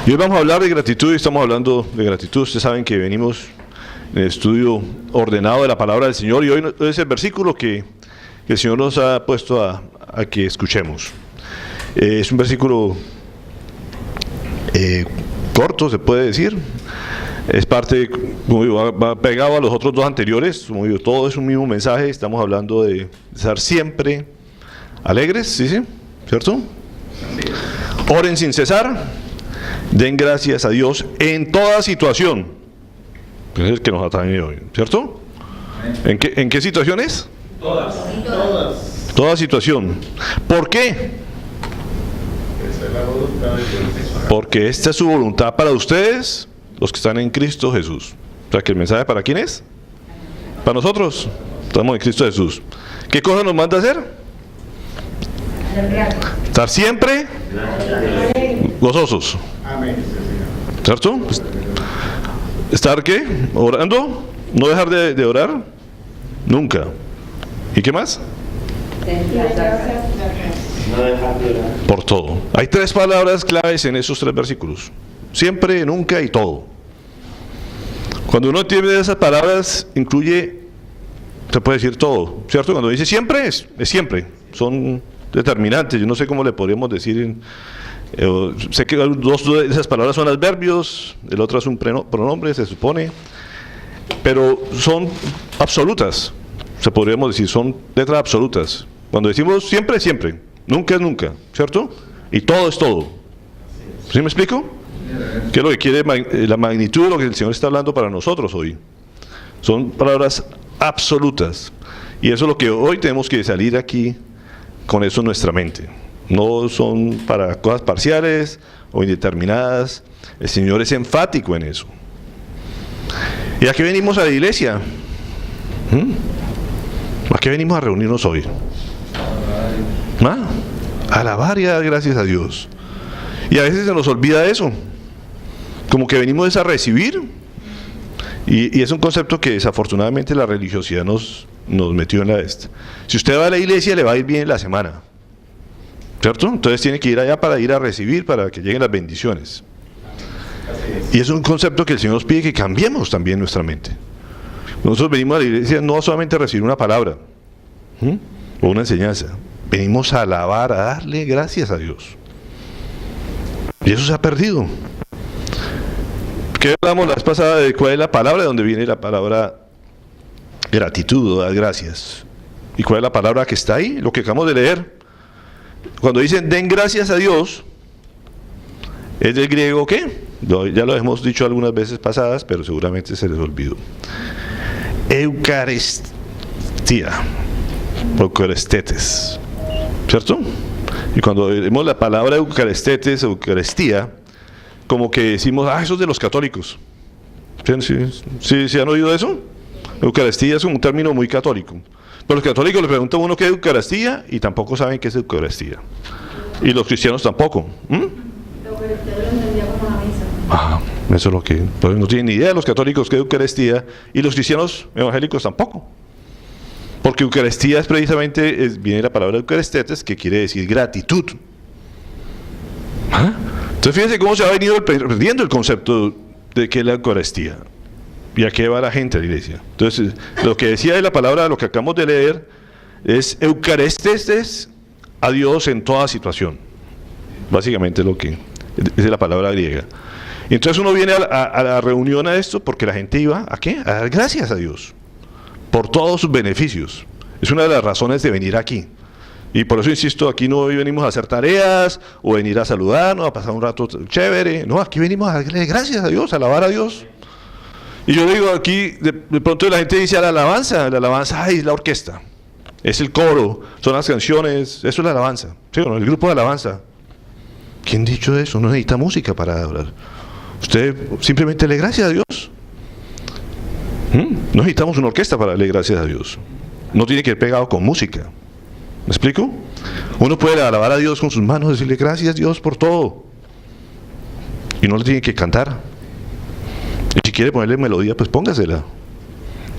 Y hoy vamos a hablar de gratitud y estamos hablando de gratitud. Ustedes saben que venimos en el estudio ordenado de la palabra del Señor y hoy es el versículo que el Señor nos ha puesto a que escuchemos. Es un versículo corto, se puede decir. Es parte, va pegado a los otros dos anteriores. Todo es un mismo mensaje. Estamos hablando de estar siempre alegres, ¿sí? ¿Cierto? Oren sin cesar. Den gracias a Dios en toda situación. Es el que nos atañe hoy, ¿cierto? ¿En qué situaciones? Todas. Toda situación. ¿Por qué? Porque esta es su voluntad para ustedes, los que están en Cristo Jesús. O sea, que el mensaje ¿para quién es? Para nosotros. Estamos en Cristo Jesús. ¿Qué cosa nos manda a hacer? Estar siempre gozosos. ¿Cierto? ¿Estar qué? ¿Orando? ¿No dejar de orar? Nunca. ¿Y qué más? Por todo. Hay tres palabras claves en esos tres versículos. Siempre, nunca y todo. Cuando uno tiene esas palabras, incluye, se puede decir todo, ¿cierto? Cuando dice siempre, es siempre. Son determinantes. Yo no sé cómo le podríamos decir. Sé que dos de esas palabras son adverbios, el otro es un pronombre, se supone, pero son absolutas, se podríamos decir, son letras absolutas. Cuando decimos siempre es siempre, nunca es nunca, ¿cierto? Y todo es todo. ¿Sí me explico? ¿Qué es lo que quiere la magnitud de lo que el Señor está hablando para nosotros hoy? Son palabras absolutas. Y eso es lo que hoy tenemos que salir aquí con eso en nuestra mente. No son para cosas parciales o indeterminadas. El Señor es enfático en eso. ¿Y a qué venimos a la iglesia? ¿A qué venimos a reunirnos hoy? A alabar y a dar gracias a Dios. Y a veces se nos olvida eso. Como que venimos a recibir. Y es un concepto que desafortunadamente la religiosidad nos metió en la esta. Si usted va a la iglesia, le va a ir bien la semana. ¿Cierto? Entonces tiene que ir allá para ir a recibir, para que lleguen las bendiciones. Y es un concepto que el Señor nos pide que cambiemos también nuestra mente. Nosotros venimos a la iglesia no solamente a recibir una palabra o una enseñanza, venimos a alabar, a darle gracias a Dios. Y eso se ha perdido. ¿Qué hablamos la vez pasada de cuál es la palabra? De dónde viene la palabra gratitud o dar gracias. ¿Y cuál es la palabra que está ahí? Lo que acabamos de leer. Cuando dicen den gracias a Dios, es del griego ¿qué? Ya lo hemos dicho algunas veces pasadas, pero seguramente se les olvidó. Eucaristía, Eucaristetes, ¿cierto? Y cuando vemos la palabra Eucaristetes, Eucaristía, como que decimos, eso es de los católicos. ¿Sí han oído eso? Eucaristía es un término muy católico. Pero los católicos le preguntan a uno qué es Eucaristía y tampoco saben qué es Eucaristía. Y los cristianos tampoco. Eso es lo que... Pues no tienen ni idea los católicos qué es Eucaristía y los cristianos evangélicos tampoco. Porque Eucaristía es precisamente, viene la palabra Eucaristetes, que quiere decir gratitud. Entonces fíjense cómo se ha venido perdiendo el concepto de qué es la Eucaristía. ¿Y a qué va la gente a la iglesia? Entonces, lo que decía de la palabra, lo que acabamos de leer, es Eucaristes a Dios en toda situación. Básicamente lo que es la palabra griega. Y entonces uno viene a la reunión a esto porque la gente iba, ¿a qué? A dar gracias a Dios por todos sus beneficios. Es una de las razones de venir aquí. Y por eso insisto, aquí no venimos a hacer tareas o venir a saludarnos, a pasar un rato chévere. No, aquí venimos a darle gracias a Dios, a alabar a Dios. Y yo digo aquí, de pronto la gente dice la alabanza es la orquesta, es el coro, son las canciones, eso es la alabanza, ¿sí? El grupo de alabanza. ¿Quién ha dicho eso? No necesita música para adorar. Usted simplemente le gracias a Dios. No necesitamos una orquesta para darle gracias a Dios. No tiene que ir pegado con música. ¿Me explico? Uno puede alabar a Dios con sus manos, decirle gracias Dios por todo. Y no le tiene que cantar. Y si quiere ponerle melodía, pues póngasela.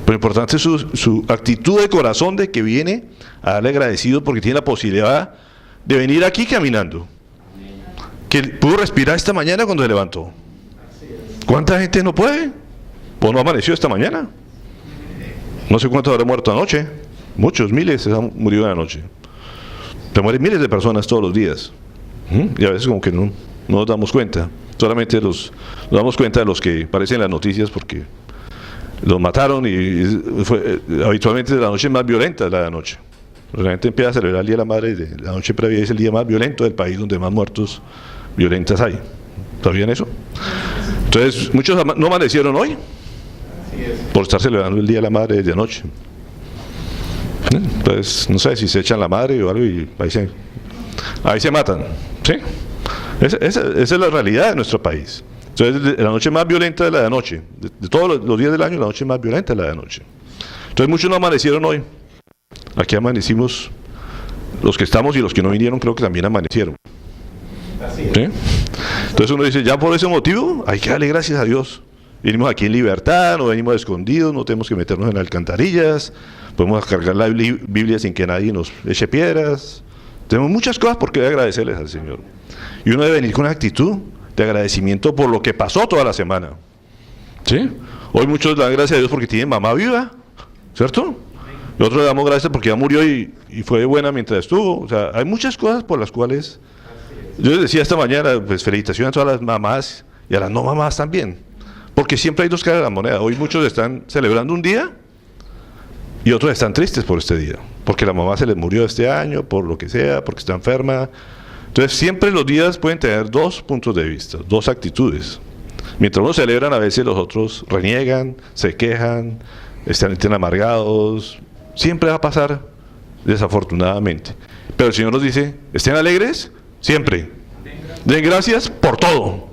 Pero lo importante es su actitud de corazón de que viene a darle agradecido porque tiene la posibilidad de venir aquí caminando. que pudo respirar esta mañana cuando se levantó. ¿Cuánta gente no puede? ¿O no amaneció esta mañana? No sé cuántos habrán muerto anoche. Muchos, miles se han murido anoche. Se mueren miles de personas todos los días. Y a veces como que no nos damos cuenta. Solamente nos damos cuenta de los que aparecen en las noticias porque los mataron y habitualmente la noche más violenta es la de anoche. La gente empieza a celebrar el Día de la Madre, la noche previa es el día más violento del país donde más muertos violentas hay. ¿Sabían eso? Entonces, muchos no amanecieron hoy por estar celebrando el Día de la Madre desde anoche. Entonces, no sé si se echan la madre o algo y ahí se matan. ¿Sí? Esa es la realidad de nuestro país. Entonces, la noche más violenta es la de anoche. De todos los días del año, la noche más violenta es la de anoche. Entonces, muchos no amanecieron hoy. Aquí amanecimos, los que estamos y los que no vinieron creo que también amanecieron. ¿Sí? Entonces uno dice, ya por ese motivo hay que darle gracias a Dios. Venimos aquí en libertad, no venimos escondidos, no tenemos que meternos en alcantarillas, podemos cargar la Biblia sin que nadie nos eche piedras. Tenemos muchas cosas por qué agradecerles al Señor. Y uno debe venir con una actitud de agradecimiento por lo que pasó toda la semana. ¿Sí? Hoy muchos dan gracias a Dios porque tienen mamá viva, ¿cierto? Y otros le damos gracias porque ya murió y fue buena mientras estuvo. O sea, hay muchas cosas por las cuales... Yo les decía esta mañana, pues felicitaciones a todas las mamás y a las no mamás también. Porque siempre hay dos caras de la moneda. Hoy muchos están celebrando un día y otros están tristes por este día. Porque la mamá se les murió este año, por lo que sea, porque está enferma. Entonces siempre los días pueden tener dos puntos de vista, dos actitudes. Mientras unos celebran, a veces los otros reniegan, se quejan, están amargados. Siempre va a pasar, desafortunadamente. Pero el Señor nos dice, estén alegres siempre. Den gracias por todo.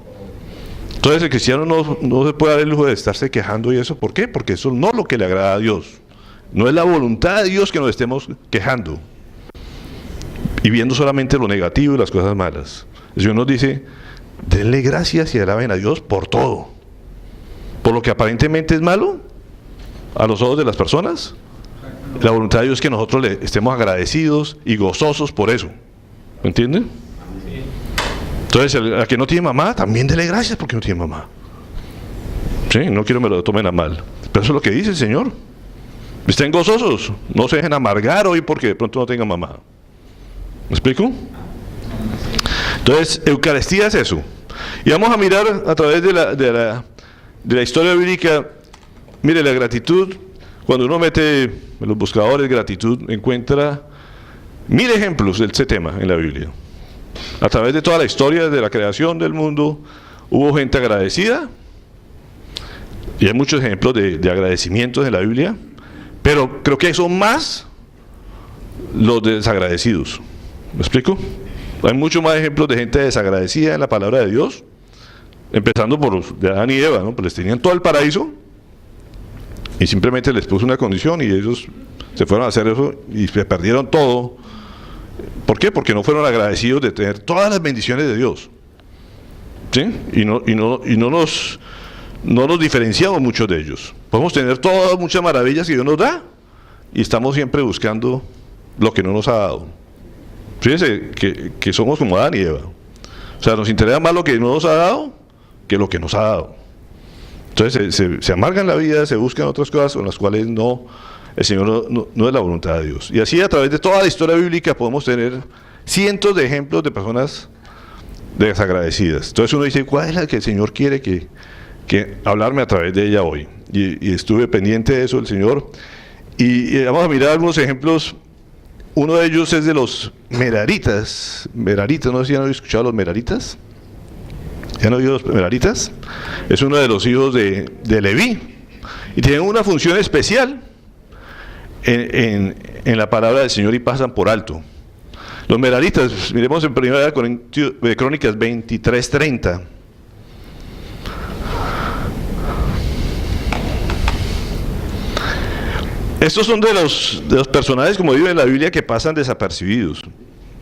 Entonces el cristiano no se puede dar el lujo de estarse quejando y eso. ¿Por qué? Porque eso no es lo que le agrada a Dios. No es la voluntad de Dios que nos estemos quejando y viendo solamente lo negativo y las cosas malas. El Señor nos dice, denle gracias y alaben a Dios por todo. Por lo que aparentemente es malo a los ojos de las personas, la voluntad de Dios es que nosotros le estemos agradecidos y gozosos por eso. ¿Me entienden? Entonces, a que no tiene mamá, también dele gracias porque no tiene mamá. Sí, no quiero que me lo tomen a mal. Pero eso es lo que dice el Señor. Estén gozosos, no se dejen amargar hoy porque de pronto no tengan mamá. ¿Me explico? Entonces, Eucaristía es eso. Y vamos a mirar a través de la historia bíblica. Mire, la gratitud, cuando uno mete en los buscadores gratitud, encuentra 1000 ejemplos de este tema en la Biblia. A través de toda la historia de la creación del mundo, hubo gente agradecida, y hay muchos ejemplos de agradecimientos en la Biblia, pero creo que son más los desagradecidos. ¿Me explico? Hay muchos más ejemplos de gente desagradecida en la palabra de Dios, empezando por los de Adán y Eva, ¿no? Pues les tenían todo el paraíso, y simplemente les puso una condición, y ellos se fueron a hacer eso, y se perdieron todo. ¿Por qué? Porque no fueron agradecidos de tener todas las bendiciones de Dios. ¿Sí? Y no nos diferenciamos muchos de ellos. Podemos tener todas muchas maravillas que Dios nos da y estamos siempre buscando lo que no nos ha dado. Fíjense que somos como Adán y Eva. O sea, nos interesa más lo que no nos ha dado que lo que nos ha dado. Entonces se amargan la vida, se buscan otras cosas con las cuales el Señor no es la voluntad de Dios. Y así a través de toda la historia bíblica podemos tener cientos de ejemplos de personas desagradecidas. Entonces uno dice, ¿cuál es la que el Señor quiere que hablarme a través de ella hoy? Y estuve pendiente de eso, el Señor. Y vamos a mirar algunos ejemplos. Uno de ellos es de los meraritas. Meraritas, no sé si han escuchado los meraritas. ¿Han oído los meraritas? Es uno de los hijos de Leví. Y tienen una función especial en la palabra del Señor y pasan por alto. Los meraritas, miremos en 1 Crónicas 23:30. Estos son de los personajes, como viven en la Biblia, que pasan desapercibidos.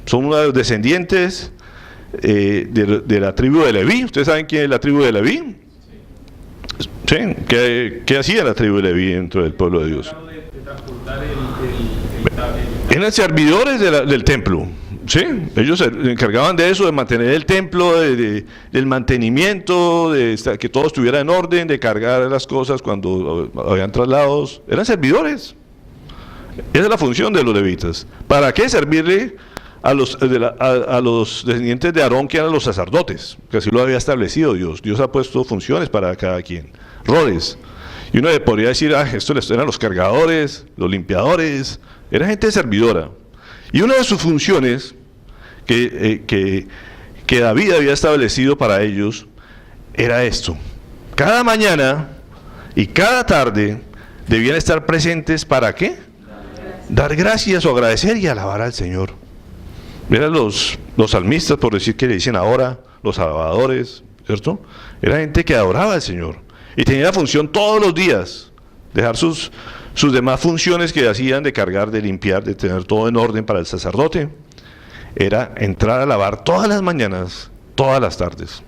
Son unos descendientes de la tribu de Leví. ¿Ustedes saben quién es la tribu de Leví? Sí. ¿Qué hacía la tribu de Leví dentro del pueblo de Dios? Eran servidores del templo. sí, ellos se encargaban de eso, de mantener el templo, del mantenimiento, que todo estuviera en orden, de cargar las cosas cuando habían traslados. Eran servidores. Esa es la función de los levitas. ¿Para qué? Servirle a los descendientes de Aarón, que eran los sacerdotes, que así lo había establecido Dios. Dios ha puesto funciones para cada quien, roles. Y uno podría decir, estos eran los cargadores, los limpiadores, era gente servidora. Y una de sus funciones que David había establecido para ellos era esto: cada mañana y cada tarde debían estar presentes. ¿Para qué? Dar gracias o agradecer y alabar al Señor. Eran los salmistas, por decir que le dicen ahora, los alabadores, ¿cierto? Era gente que adoraba al Señor y tenía la función todos los días, dejar sus demás funciones que hacían, de cargar, de limpiar, de tener todo en orden para el sacerdote. Era entrar a lavar todas las mañanas, todas las tardes.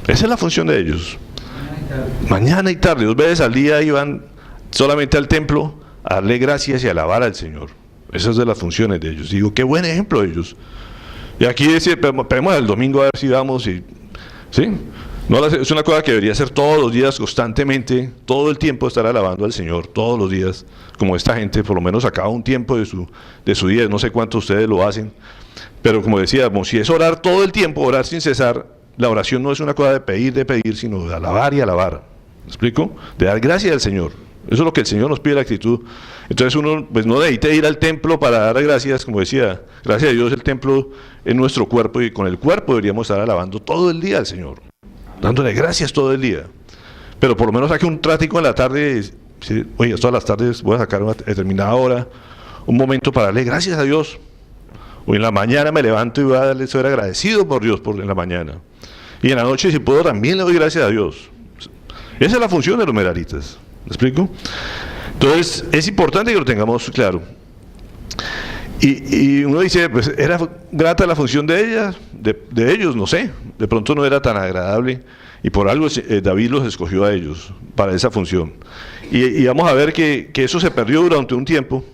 Esa es la función de ellos. Mañana y tarde, 2 veces al día iban solamente al templo a darle gracias y a alabar al Señor. Esas son las funciones de ellos. Digo, qué buen ejemplo de ellos. Y aquí esperemos el domingo a ver si vamos y... ¿sí? No, es una cosa que debería hacer todos los días, constantemente, todo el tiempo estar alabando al Señor, todos los días, como esta gente, por lo menos acaba un tiempo de su día. No sé cuántos ustedes lo hacen, pero como decíamos, si es orar todo el tiempo, orar sin cesar, la oración no es una cosa de pedir, sino de alabar y alabar. ¿Me explico? De dar gracias al Señor. Eso es lo que el Señor nos pide, la actitud. Entonces uno pues no necesita ir al templo para dar gracias, como decía, gracias a Dios el templo es nuestro cuerpo, y con el cuerpo deberíamos estar alabando todo el día al Señor, dándole gracias todo el día. Pero por lo menos saque un trático en la tarde, oye, todas las tardes voy a sacar una determinada hora, un momento para darle gracias a Dios. O en la mañana me levanto y voy a darle, ser agradecido por Dios en la mañana. Y en la noche, si puedo, también le doy gracias a Dios. Esa es la función de los meraritas. ¿Me explico? Entonces, es importante que lo tengamos claro. Y uno dice, pues, ¿era grata la función de ellos? No sé. De pronto no era tan agradable. Y por algo David los escogió a ellos para esa función. Y vamos a ver que eso se perdió durante un tiempo.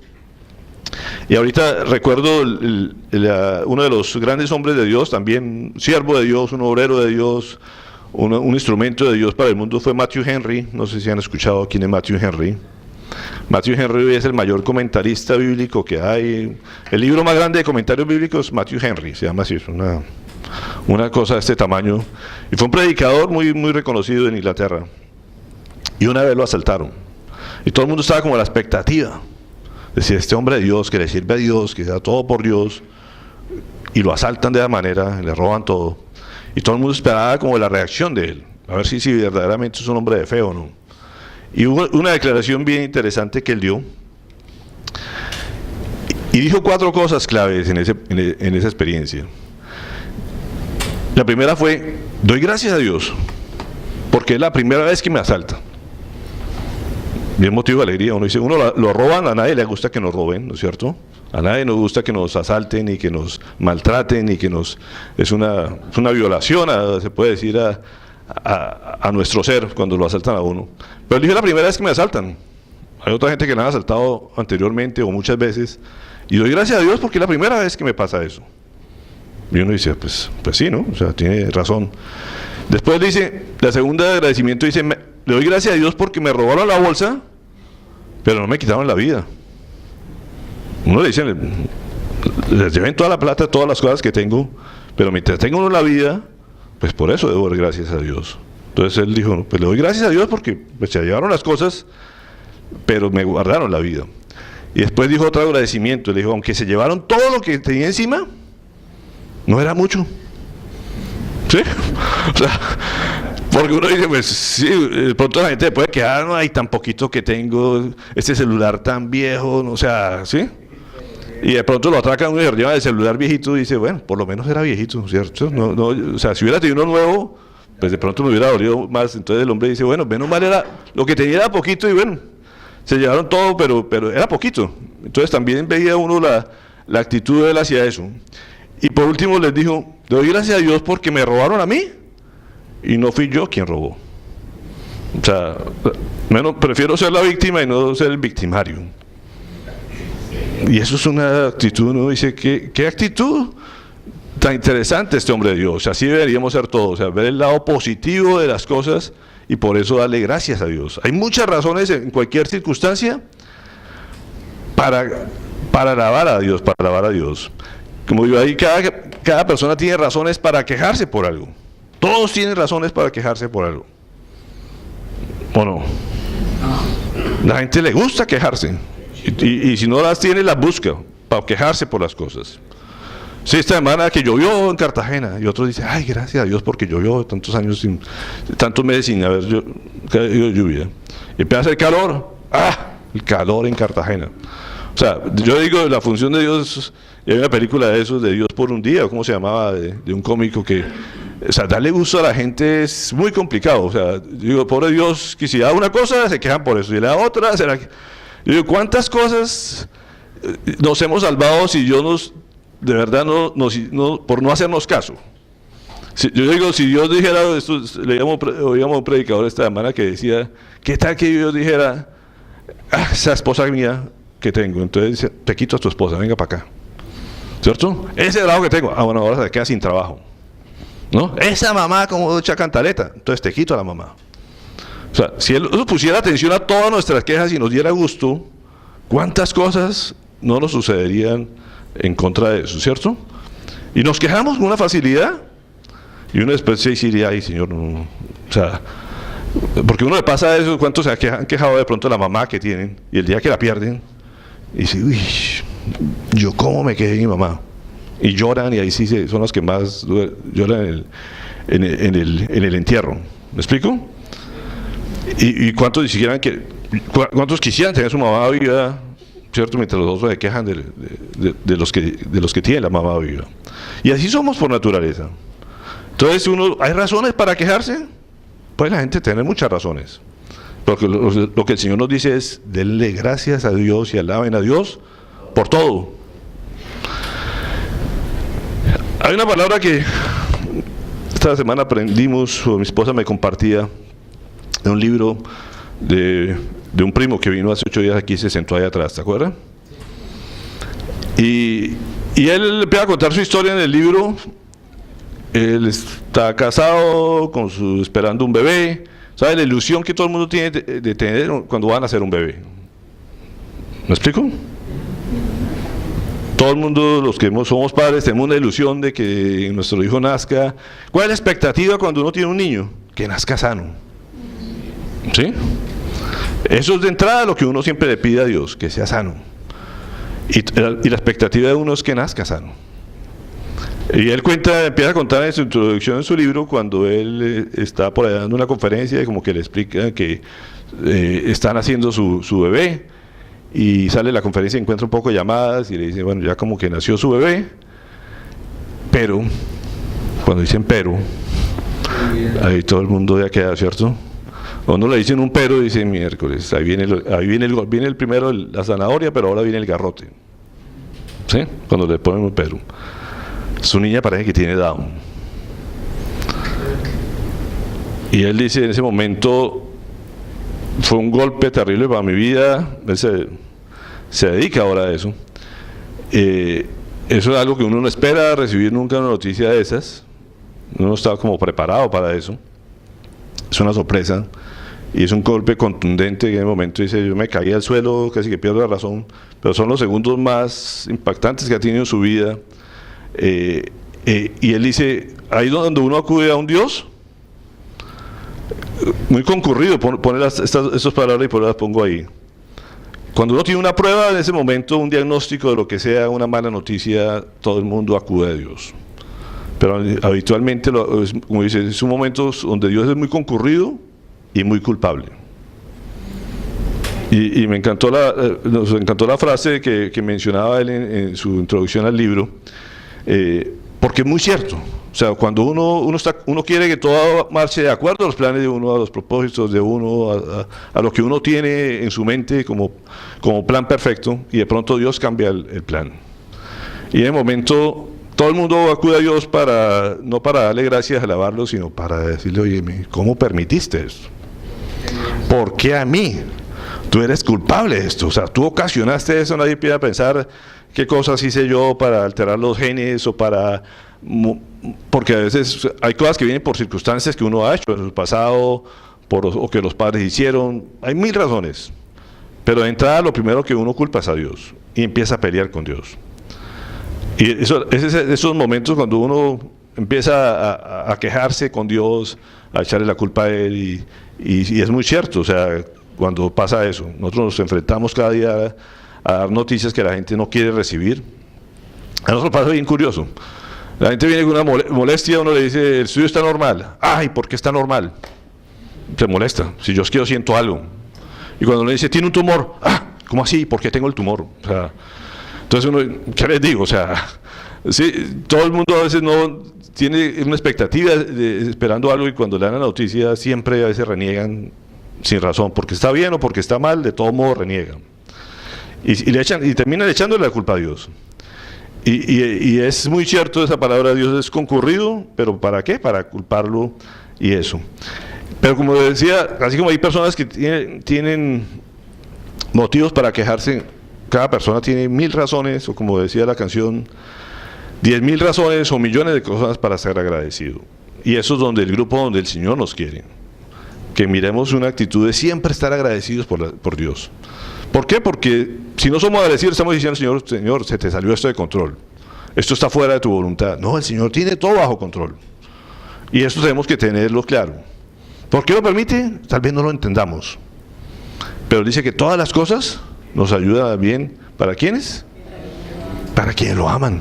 Y ahorita recuerdo uno de los grandes hombres de Dios, también siervo de Dios, un obrero de Dios, un instrumento de Dios para el mundo, fue Matthew Henry. No sé si han escuchado quién es Matthew Henry. Matthew Henry es el mayor comentarista bíblico que hay. El libro más grande de comentarios bíblicos, Matthew Henry, se llama así, es una cosa de este tamaño. Y fue un predicador muy, muy reconocido en Inglaterra. Y una vez lo asaltaron. Y todo el mundo estaba como a la expectativa. Decía, este hombre de Dios, que le sirve a Dios, que da todo por Dios, y lo asaltan de esa manera, le roban todo. Y todo el mundo esperaba como la reacción de él, a ver si verdaderamente es un hombre de fe o no. Y hubo una declaración bien interesante que él dio, y dijo 4 cosas claves en esa experiencia. La primera fue, doy gracias a Dios, porque es la primera vez que me asalta. Bien motivo de alegría. Uno dice, lo roban, a nadie le gusta que nos roben, ¿no es cierto? A nadie nos gusta que nos asalten y que nos maltraten y que es una violación, se puede decir, a nuestro ser cuando lo asaltan a uno. Pero él dijo, la primera vez que me asaltan. Hay otra gente que me han asaltado anteriormente o muchas veces, y doy gracias a Dios porque es la primera vez que me pasa eso. Y uno dice, pues sí, ¿no? O sea, tiene razón. Después dice, la segunda de agradecimiento dice, le doy gracias a Dios porque me robaron la bolsa, pero no me quitaron la vida. Uno le dice, les lleven toda la plata, todas las cosas que tengo, pero mientras tengo uno la vida, pues por eso debo dar gracias a Dios. Entonces él dijo, pues le doy gracias a Dios porque pues, se llevaron las cosas, pero me guardaron la vida. Y después dijo otro agradecimiento, le dijo, aunque se llevaron todo lo que tenía encima, no era mucho. ¿Sí? O sea, porque uno dice, pues sí, de pronto la gente puede quedar, no hay tan poquito que tengo, este celular tan viejo, o sea, ¿sí? Y de pronto lo atracan uno y se lleva el celular viejito y dice, bueno, por lo menos era viejito, ¿cierto? No, o sea, si hubiera tenido uno nuevo, pues de pronto me hubiera dolido más. Entonces el hombre dice, bueno, menos mal era, lo que tenía era poquito y bueno, se llevaron todo, pero era poquito. Entonces también veía uno la actitud de él hacia eso. Y por último les dijo, doy gracias a Dios porque me robaron a mí y no fui yo quien robó. O sea, prefiero ser la víctima y no ser el victimario. Y eso es una actitud, uno dice, ¿qué actitud tan interesante este hombre de Dios? Así deberíamos ser todos, o sea, ver el lado positivo de las cosas y por eso darle gracias a Dios. Hay muchas razones en cualquier circunstancia para alabar a Dios, para alabar a Dios. Como digo ahí, cada persona tiene razones para quejarse por algo. Todos tienen razones para quejarse por algo. ¿O no? La gente le gusta quejarse. Y si no las tiene, las busca para quejarse por las cosas. Sí, esta semana que llovió en Cartagena y otros dicen, ay, gracias a Dios porque llovió tantos meses sin haber caído lluvia. Y empieza a hacer calor, el calor en Cartagena. O sea, yo digo, la función de Dios, y hay una película de esos, de Dios por un día, ¿cómo se llamaba? De un cómico que, o sea, darle gusto a la gente es muy complicado. O sea, digo, pobre Dios, que si da una cosa, se quejan por eso, y la otra, será que... Yo digo, ¿cuántas cosas nos hemos salvado si Dios de verdad por no hacernos caso? Yo digo, si Dios dijera, oíamos un predicador esta semana que decía, ¿qué tal que Dios dijera, esa esposa mía que tengo, entonces te quito a tu esposa, venga para acá, ¿cierto? Ese trabajo que tengo, bueno, ahora se queda sin trabajo, ¿no? Esa mamá como echa cantaleta, entonces te quito a la mamá. O sea, si Él pusiera atención a todas nuestras quejas y nos diera gusto, ¿cuántas cosas no nos sucederían en contra de eso, ¿cierto? Y nos quejamos con una facilidad y uno después se diría, ay Señor, no. O sea, porque uno le pasa eso, ¿cuántos se han quejado de pronto de la mamá que tienen y el día que la pierden? Y dice, uy, yo cómo me quedé de mi mamá. Y lloran y ahí sí son los que más lloran en el entierro. ¿Me explico? Y cuántos quisieran tener su mamá viva, ¿cierto? Mientras los otros se quejan de los que tienen la mamá viva. Y así somos por naturaleza. Entonces ¿hay razones para quejarse? Pues la gente tiene muchas razones. Porque lo que el Señor nos dice es, denle gracias a Dios y alaben a Dios por todo. Hay una palabra que esta semana aprendimos, o mi esposa me compartía, de un libro de un primo que vino hace 8 días aquí y se sentó ahí atrás, ¿te acuerdas? Y él empieza a contar su historia en el libro. Él está casado, esperando un bebé. ¿Sabes la ilusión que todo el mundo tiene de tener cuando van a hacer un bebé? ¿Me explico? Todo el mundo, los que somos padres, tenemos una ilusión de que nuestro hijo nazca. ¿Cuál es la expectativa cuando uno tiene un niño? Que nazca sano. ¿Sí? Eso es de entrada lo que uno siempre le pide a Dios, que sea sano. Y la expectativa de uno es que nazca sano. Y él empieza a contar en su introducción en su libro, cuando él está por ahí dando una conferencia y como que le explica que están haciendo su bebé, y sale de la conferencia y encuentra un poco de llamadas y le dice, bueno, ya como que nació su bebé, pero, cuando dicen pero, ahí todo el mundo ya queda, ¿cierto? Cuando le dicen un pero, dicen miércoles, ahí viene el primero la zanahoria, pero ahora viene el garrote. ¿Sí? Cuando le ponen un pero. Su niña parece que tiene Down. Y él dice, en ese momento, fue un golpe terrible para mi vida. Él se dedica ahora a eso. Eso es algo que uno no espera recibir nunca, una noticia de esas. Uno no está como preparado para eso. Es una sorpresa. Y es un golpe contundente. Y en el momento dice, yo me caí al suelo, casi que pierdo la razón. Pero son los segundos más impactantes que ha tenido en su vida. Y él dice, ahí donde uno acude a un Dios muy concurrido, poner estas palabras y por las pongo ahí. Cuando uno tiene una prueba, en ese momento, un diagnóstico de lo que sea, una mala noticia, todo el mundo acude a Dios. Pero habitualmente, como dice, es un momento donde Dios es muy concurrido y muy culpable. Y nos encantó la frase que mencionaba él en su introducción al libro, porque es muy cierto. O sea, cuando uno quiere que todo marche de acuerdo a los planes de uno, a los propósitos de uno, a lo que uno tiene en su mente como plan perfecto, y de pronto Dios cambia el plan. Y en el momento todo el mundo acude a Dios no para darle gracias, alabarlo, sino para decirle, oye, ¿cómo permitiste esto? ¿Por qué a mí? Tú eres culpable de esto, o sea, tú ocasionaste eso. Nadie empieza a pensar qué cosas hice yo para alterar los genes o para... Porque a veces hay cosas que vienen por circunstancias que uno ha hecho en el pasado o que los padres hicieron. Hay mil razones. Pero de entrada lo primero que uno culpa es a Dios y empieza a pelear con Dios. Y esos momentos cuando uno empieza a quejarse con Dios, a echarle la culpa a Él y es muy cierto, o sea, cuando pasa eso, nosotros nos enfrentamos cada día a dar noticias que la gente no quiere recibir. A nosotros pasa bien curioso. La gente viene con una molestia, uno le dice, el estudio está normal. Ay, ¿por qué está normal? Se molesta, si yo quiero siento algo. Y cuando le dice, tiene un tumor, ¿cómo así? ¿Por qué tengo el tumor? O sea, entonces uno, ¿qué les digo? O sea, sí, todo el mundo a veces no tiene una expectativa esperando algo y cuando le dan la noticia siempre a veces reniegan sin razón, porque está bien o porque está mal, de todo modo reniegan. Y terminan echándole la culpa a Dios. Y es muy cierto esa palabra, Dios es concurrido, pero ¿para qué? Para culparlo y eso. Pero como decía, así como hay personas que tienen motivos para quejarse, cada persona tiene 1000 razones, o como decía la canción, 10.000 razones o millones de cosas para ser agradecido. Y eso es donde el grupo, donde el Señor nos quiere. Que miremos una actitud de siempre estar agradecidos por Dios. ¿Por qué? Porque si no somos agradecidos, estamos diciendo, Señor, se te salió esto de control. Esto está fuera de tu voluntad. No, el Señor tiene todo bajo control. Y eso tenemos que tenerlo claro. ¿Por qué lo permite? Tal vez no lo entendamos. Pero dice que todas las cosas nos ayudan bien. ¿Para quiénes? Para quienes lo aman.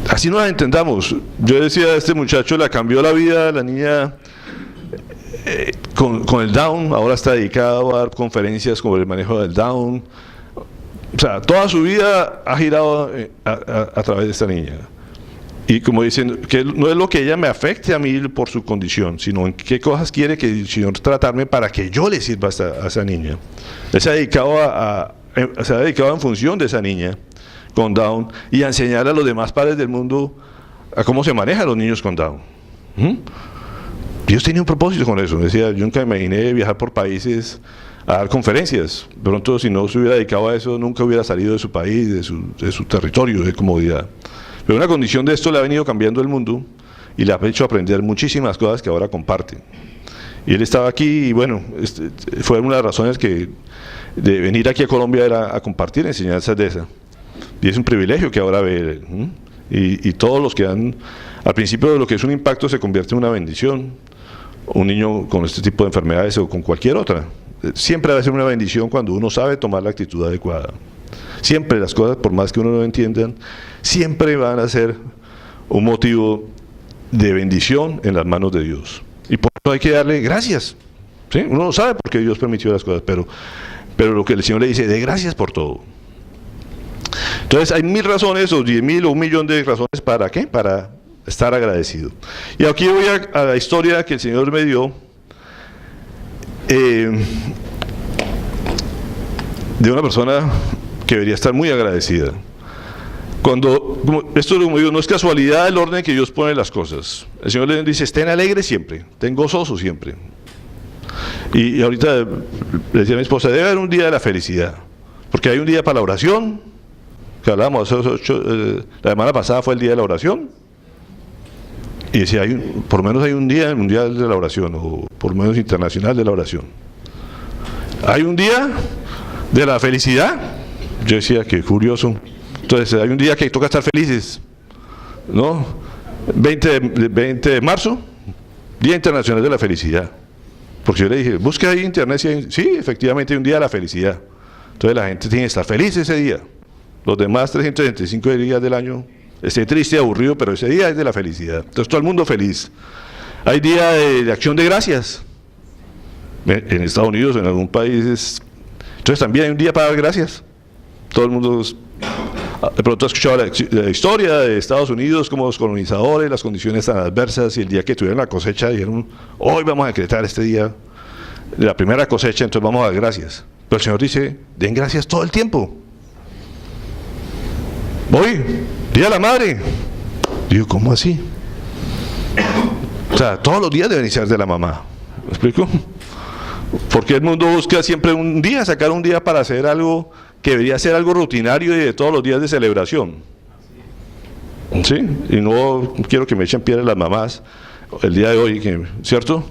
Así no las entendamos. Yo decía, este muchacho la cambió la vida, la niña con el Down, ahora está dedicado a dar conferencias sobre el manejo del Down. O sea, toda su vida ha girado a través de esta niña. Y como dicen, que no es lo que ella me afecte a mí por su condición, sino en qué cosas quiere que el Señor tratarme para que yo le sirva a esa niña. Él se ha dedicado en función de esa niña con Down y a enseñar a los demás padres del mundo a cómo se manejan los niños con Down. Dios tenía un propósito con eso. Decía, yo nunca me imaginé viajar por países a dar conferencias. De pronto, si no se hubiera dedicado a eso, nunca hubiera salido de su país, de su territorio de comodidad. Pero una condición de esto le ha venido cambiando el mundo y le ha hecho aprender muchísimas cosas que ahora comparte. Y él estaba aquí y bueno, fue una de las razones de venir aquí a Colombia era a compartir enseñanzas de esa. Y es un privilegio que ahora ve. Y todos los que dan, al principio de lo que es un impacto se convierte en una bendición. Un niño con este tipo de enfermedades o con cualquier otra. Siempre va a ser una bendición cuando uno sabe tomar la actitud adecuada. Siempre las cosas, por más que uno no entiendan, siempre van a ser un motivo de bendición en las manos de Dios. Y por eso hay que darle gracias. ¿Sí? Uno no sabe por qué Dios permitió las cosas, pero lo que el Señor le dice, de gracias por todo. Entonces hay 1000 razones, o 10.000 o 1.000.000 de razones, ¿para qué? Para estar agradecido. Y aquí voy a la historia que el Señor me dio de una persona que debería estar muy agradecida. Esto, como digo, no es casualidad el orden que Dios pone las cosas. El Señor le dice, estén alegres siempre, estén gozosos siempre. Y ahorita le decía a mi esposa, debe haber un día de la felicidad, porque hay un día para la oración, que hablábamos, la semana pasada fue el día de la oración, y decía, por lo menos hay un día mundial de la oración, o por lo menos internacional de la oración. Hay un día de la felicidad. Yo decía, qué curioso. Entonces, hay un día que toca estar felices, ¿no? 20 de marzo, Día Internacional de la Felicidad. Porque yo le dije, busca ahí internet, sí, efectivamente hay un día de la felicidad. Entonces la gente tiene que estar feliz ese día. Los demás 365 días del año, esté triste, aburrido, pero ese día es de la felicidad. Entonces todo el mundo feliz. Hay día de acción de gracias. En Estados Unidos, en algún país. Entonces también hay un día para dar gracias. Todo el mundo, de pronto ha escuchado la historia de Estados Unidos, como los colonizadores, las condiciones tan adversas, y el día que tuvieron la cosecha, dijeron, hoy vamos a decretar este día de la primera cosecha, entonces vamos a dar gracias. Pero el Señor dice, den gracias todo el tiempo. Hoy, Día de la Madre. Digo, ¿cómo así? O sea, todos los días deben ser de la mamá. ¿Me explico? Porque el mundo busca siempre un día, sacar un día para hacer algo que debería ser algo rutinario y de todos los días de celebración. ¿Sí? Y no quiero que me echen piedras las mamás el día de hoy, ¿cierto?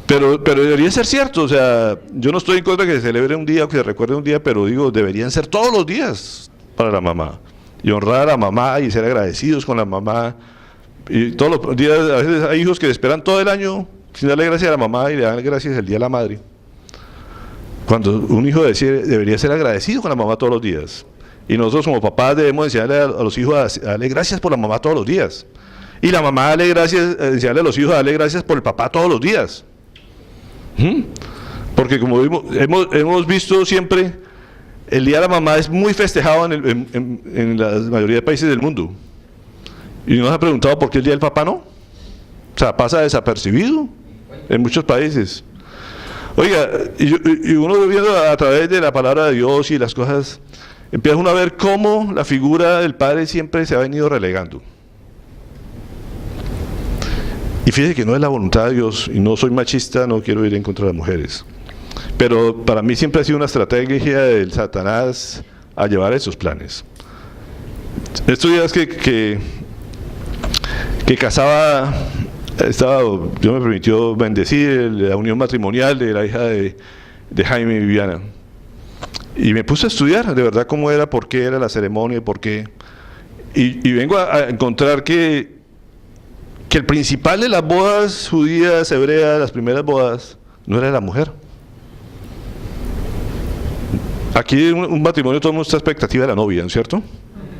Pero debería ser cierto, o sea, yo no estoy en contra de que se celebre un día o que se recuerde un día, pero digo, deberían ser todos los días para la mamá. Y honrar a la mamá y ser agradecidos con la mamá. Y todos los días, a veces hay hijos que esperan todo el año sin darle gracias a la mamá y le dan gracias el día a la madre. Cuando un hijo debería ser agradecido con la mamá todos los días. Y nosotros como papás debemos enseñarle a los hijos a darle gracias por la mamá todos los días. Y la mamá enseñarle a los hijos a darle gracias por el papá todos los días. Porque como hemos visto siempre, el Día de la Mamá es muy festejado en la mayoría de países del mundo. Y nos ha preguntado por qué el Día del Papá no. O sea, pasa desapercibido en muchos países. Oiga, y uno viendo a través de la palabra de Dios y las cosas, empieza uno a ver cómo la figura del padre siempre se ha venido relegando. Y fíjese que no es la voluntad de Dios, y no soy machista, no quiero ir en contra de las mujeres. Pero para mí siempre ha sido una estrategia del Satanás a llevar esos planes. Estos días que casaba, Dios me permitió bendecir la unión matrimonial de la hija de Jaime y Viviana. Y me puse a estudiar de verdad cómo era, por qué era la ceremonia, por qué. Y vengo a encontrar que el principal de las bodas judías, hebreas, las primeras bodas, no era la mujer. Aquí en un matrimonio todo el mundo está a expectativa de la novia, ¿no es cierto?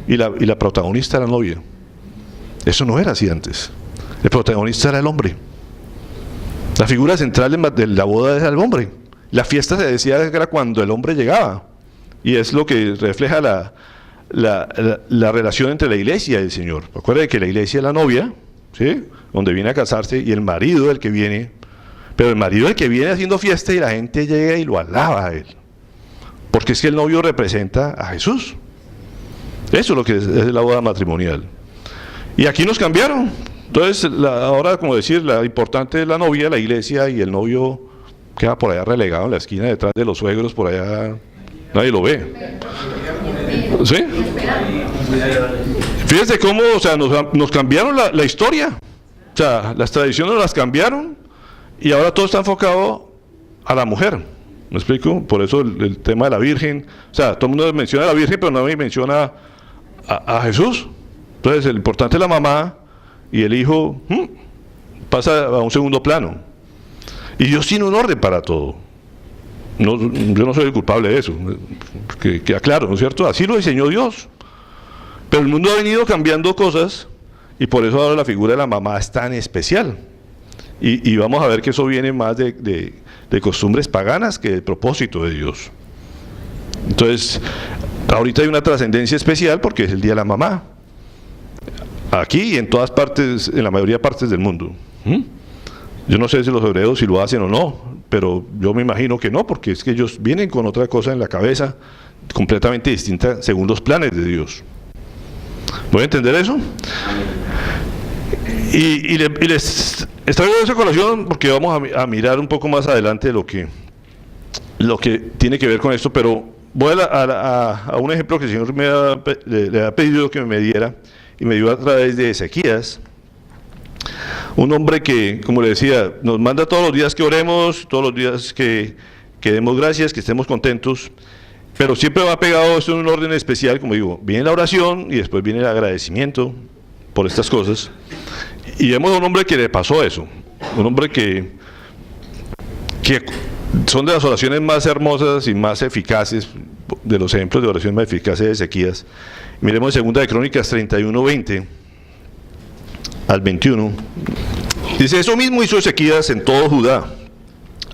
Y la protagonista era la novia. Eso no era así antes. El protagonista era el hombre. La figura central de la boda era el hombre. La fiesta se decía que era cuando el hombre llegaba. Y es lo que refleja la relación entre la iglesia y el Señor. Recuerden que la iglesia es la novia, ¿sí? Donde viene a casarse, y el marido es el que viene. Pero el marido es el que viene haciendo fiesta y la gente llega y lo alaba a él. Porque es que el novio representa a Jesús. Eso es lo que es la boda matrimonial. Y aquí nos cambiaron. Entonces, ahora, como decir, la importante es la novia, la iglesia, y el novio queda por allá relegado en la esquina detrás de los suegros, por allá nadie lo ve. ¿Sí? Fíjense cómo, o sea, nos cambiaron la historia. O sea, las tradiciones las cambiaron y ahora todo está enfocado a la mujer. ¿Me explico? Por eso el tema de la Virgen. O sea, todo el mundo menciona a la Virgen, pero nadie menciona a Jesús. Entonces, lo importante es la mamá y el hijo pasa a un segundo plano. Y Dios tiene un orden para todo. Yo no soy el culpable de eso. Que aclaro, ¿no es cierto? Así lo diseñó Dios. Pero el mundo ha venido cambiando cosas y por eso ahora la figura de la mamá es tan especial. Y vamos a ver que eso viene más de costumbres paganas que del propósito de Dios. Entonces, ahorita hay una trascendencia especial porque es el Día de la Mamá. Aquí y en todas partes, en la mayoría de partes del mundo. Yo no sé si los hebreos si lo hacen o no, pero yo me imagino que no, porque es que ellos vienen con otra cosa en la cabeza, completamente distinta según los planes de Dios. ¿Voy a entender eso? Y les traigo esa colación porque vamos a mirar un poco más adelante lo que tiene que ver con esto, pero voy a un ejemplo que el Señor le ha pedido que me diera, y me dio a través de Ezequías, un hombre que, como le decía, nos manda todos los días que oremos, todos los días que demos gracias, que estemos contentos, pero siempre va pegado esto en un orden especial, como digo, viene la oración y después viene el agradecimiento por estas cosas. Y vemos a un hombre que le pasó eso, un hombre que son de las oraciones más hermosas y más eficaces, de los ejemplos de oración más eficaces de Ezequías. Miremos en 2 de Crónicas 31, 20 al 21. Dice, eso mismo hizo Ezequías en todo Judá,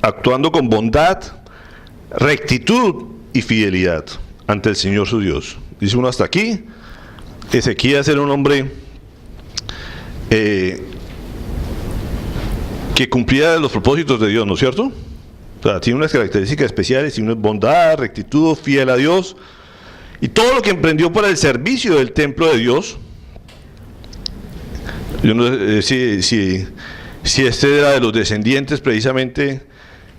actuando con bondad, rectitud y fidelidad ante el Señor su Dios. Dice uno hasta aquí, Ezequías era un hombre que cumplía los propósitos de Dios, ¿no es cierto? O sea, tiene unas características especiales, tiene bondad, rectitud, fiel a Dios, y todo lo que emprendió para el servicio del templo de Dios. Yo no sé si este era de los descendientes precisamente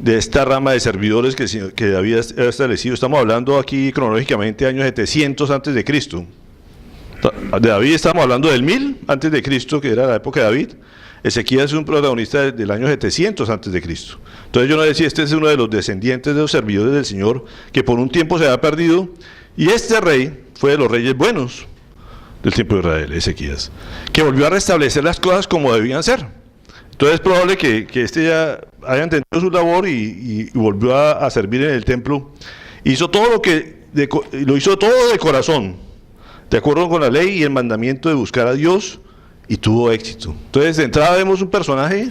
de esta rama de servidores que David ha establecido. Estamos hablando aquí cronológicamente años 700 antes de Cristo. De David estamos hablando del 1000 antes de Cristo, que era la época de David. Ezequías es un protagonista del año 700 antes de Cristo. Entonces yo no sé si este es uno de los descendientes de los servidores del Señor que por un tiempo se había perdido, y este rey fue de los reyes buenos del tiempo de Israel, Ezequías, que volvió a restablecer las cosas como debían ser. Entonces es probable que este ya haya entendido su labor y volvió a servir en el templo. Hizo todo lo hizo todo de corazón, de acuerdo con la ley y el mandamiento de buscar a Dios, y tuvo éxito. Entonces de entrada vemos un personaje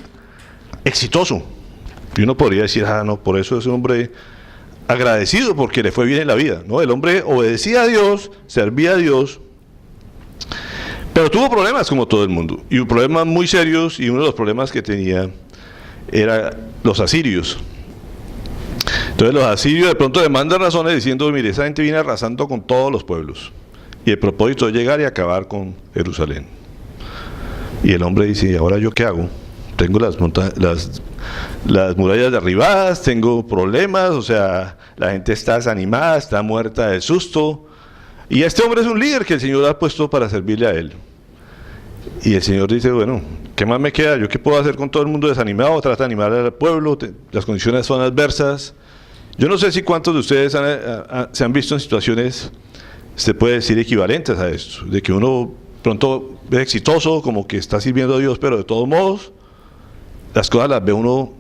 exitoso. Y uno podría decir, no, por eso es un hombre agradecido porque le fue bien en la vida. No, el hombre obedecía a Dios, servía a Dios, pero tuvo problemas como todo el mundo, y problemas muy serios, y uno de los problemas que tenía era los asirios. Entonces los asirios de pronto demandan razones diciendo, mire, esa gente viene arrasando con todos los pueblos, y el propósito es llegar y acabar con Jerusalén. Y el hombre dice, ¿y ahora yo qué hago? Tengo las murallas derribadas, tengo problemas, o sea, la gente está desanimada, está muerta de susto. Y este hombre es un líder que el Señor ha puesto para servirle a él. Y el Señor dice, bueno, ¿qué más me queda? ¿Yo qué puedo hacer con todo el mundo desanimado? Trata de animar al pueblo, las condiciones son adversas. Yo no sé si cuántos de ustedes se han visto en situaciones, se puede decir, equivalentes a esto, de que uno pronto es exitoso, como que está sirviendo a Dios, pero de todos modos, las cosas las ve uno,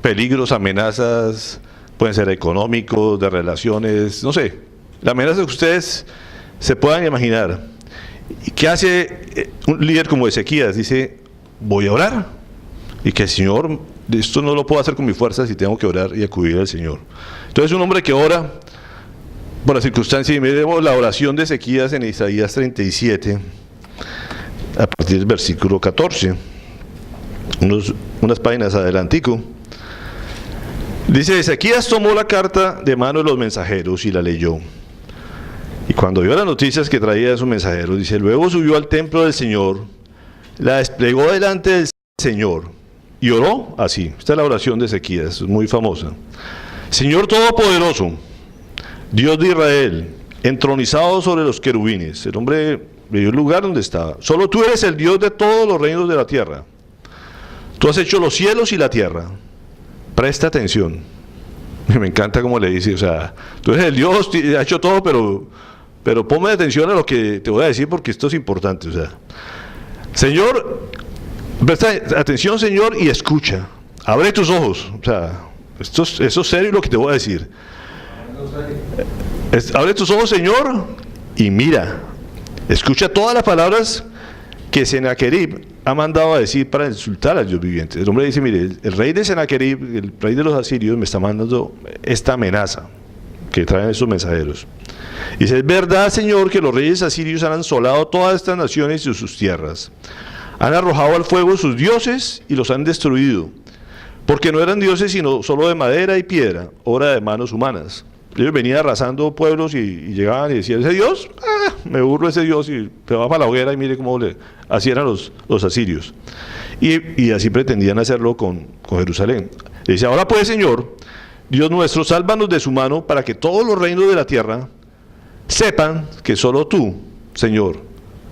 peligros, amenazas, pueden ser económicos, de relaciones, no sé, la amenaza que ustedes se puedan imaginar. ¿Y qué hace un líder como Ezequías? Dice, voy a orar, y que el Señor, esto no lo puedo hacer con mis fuerzas y tengo que orar y acudir al Señor. Entonces un hombre que ora por la circunstancia, y miremos la oración de Ezequías en Isaías 37, a partir del versículo 14, unas páginas adelantico. Dice, Ezequías tomó la carta de mano de los mensajeros y la leyó. Y cuando vio las noticias que traía de sus mensajeros, dice, luego subió al templo del Señor, la desplegó delante del Señor y oró así. Esta es la oración de Ezequías, muy famosa. Señor Todopoderoso, Dios de Israel, entronizado sobre los querubines. El hombre le dio el lugar donde estaba. Solo tú eres el Dios de todos los reinos de la tierra. Tú has hecho los cielos y la tierra. Presta atención. Me encanta como le dice, o sea, tú eres el Dios, has hecho todo, pero ponme atención a lo que te voy a decir porque esto es importante. O sea, Señor, presta atención, Señor, y escucha. Abre tus ojos. O sea, eso es serio lo que te voy a decir. Abre tus ojos, Señor, y mira. Escucha todas las palabras que Sennacherib ha mandado a decir para insultar al Dios viviente. El hombre dice, mire, el rey de Sennacherib, el rey de los asirios, me está mandando esta amenaza que traen esos mensajeros. Y dice, es verdad, Señor, que los reyes asirios han asolado todas estas naciones y sus tierras. Han arrojado al fuego sus dioses y los han destruido, porque no eran dioses sino solo de madera y piedra, obra de manos humanas. Ellos venían arrasando pueblos y llegaban y decían, ese Dios, me burlo de ese Dios, y se va para la hoguera y mire cómo así eran los asirios. Y así pretendían hacerlo con Jerusalén. Le dice, ahora pues, Señor, Dios nuestro, sálvanos de su mano para que todos los reinos de la tierra sepan que solo tú, Señor,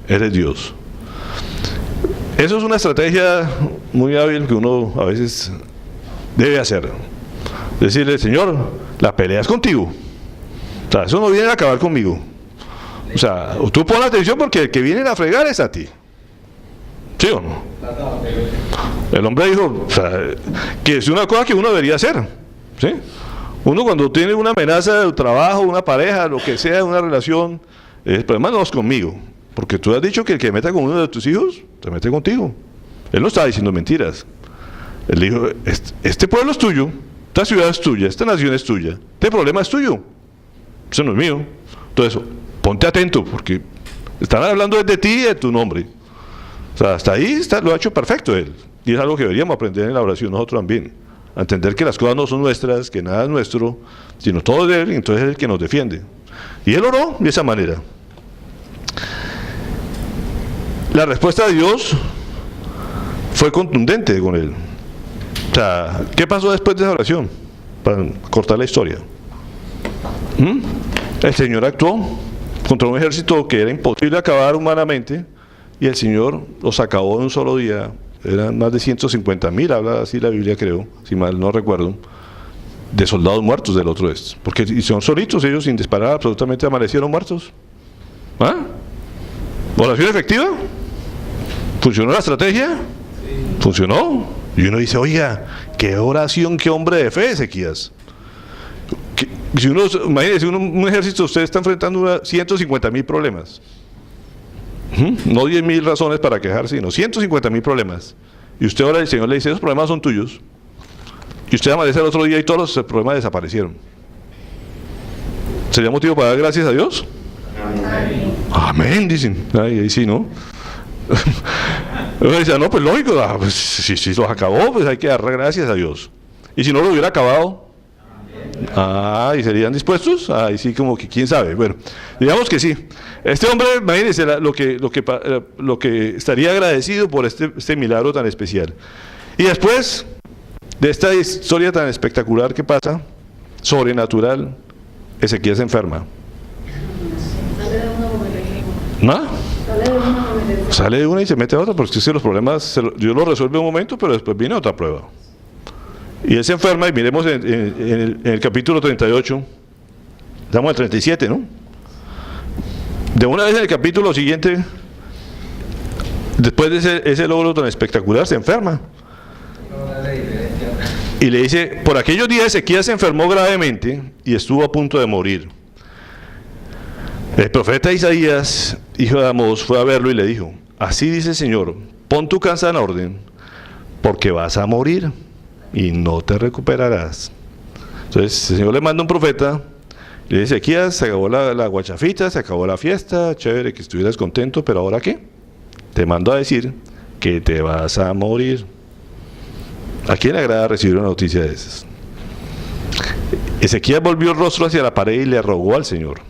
eres Dios. Eso es una estrategia muy hábil que uno a veces debe hacer. Decirle, Señor, la pelea es contigo. O sea, eso no viene a acabar conmigo. O sea, tú pon atención porque el que viene a fregar es a ti. ¿Sí o no? El hombre dijo, o sea, que es una cosa que uno debería hacer. ¿Sí? Uno cuando tiene una amenaza de trabajo, una pareja, lo que sea, una relación, el problema no es conmigo. Porque tú has dicho que el que meta con uno de tus hijos, te mete contigo. Él no estaba diciendo mentiras. Él dijo, este pueblo es tuyo. Esta ciudad es tuya, esta nación es tuya, este problema es tuyo, eso no es mío. Entonces, ponte atento, porque están hablando de ti y de tu nombre. O sea, hasta ahí lo ha hecho perfecto él. Y es algo que deberíamos aprender en la oración nosotros también. A entender que las cosas no son nuestras, que nada es nuestro, sino todo de él, y entonces es el que nos defiende. Y él oró de esa manera. La respuesta de Dios fue contundente con él. O sea, ¿qué pasó después de esa oración? para cortar la historia. El Señor actuó contra un ejército que era imposible acabar humanamente, y el Señor los acabó en un solo día. Eran más de 150,000, habla así la Biblia, creo, si mal no recuerdo, de soldados muertos del otro este. Porque y son solitos ellos, sin disparar, absolutamente amanecieron muertos. ¿Ah? ¿Oración efectiva? ¿Funcionó la estrategia? Sí. ¿Funcionó? Y uno dice, oiga, qué oración, qué hombre de fe, Ezequías. Si uno, imagínese, un ejército, usted está enfrentando 150,000 problemas. No 10,000 razones para quejarse, sino 150,000 problemas. Y usted ahora, el Señor le dice, esos problemas son tuyos. Y usted amanece el otro día y todos los problemas desaparecieron. ¿Sería motivo para dar gracias a Dios? Amén. Amén, dicen. Ahí sí, ¿no? Uno dice, no, pues lógico, pues, si los acabó, pues hay que dar gracias a Dios. Y si no lo hubiera acabado, ¿y serían dispuestos? Ahí sí, como que quién sabe. Bueno, digamos que sí. Este hombre, imagínense lo que estaría agradecido por este milagro tan especial. Y después de esta historia tan espectacular que pasa, sobrenatural, Ezequías se enferma. ¿No? Sale de una y se mete a otra, porque es que los problemas Dios los resuelve un momento, pero después viene otra prueba. Y él se enferma, y miremos en el capítulo 38, estamos en el 37, ¿no? De una vez en el capítulo siguiente, después de ese logro tan espectacular, se enferma. Y le dice, por aquellos días Ezequías se enfermó gravemente y estuvo a punto de morir. El profeta Isaías, hijo de Amós, fue a verlo y le dijo, así dice el Señor, pon tu casa en orden, porque vas a morir y no te recuperarás. Entonces el Señor le manda un profeta, le dice, Ezequías, se acabó la guachafita, se acabó la fiesta, chévere que estuvieras contento, pero ¿ahora qué? Te mando a decir que te vas a morir. ¿A quién le agrada recibir una noticia de esas? Ezequías volvió el rostro hacia la pared y le rogó al Señor,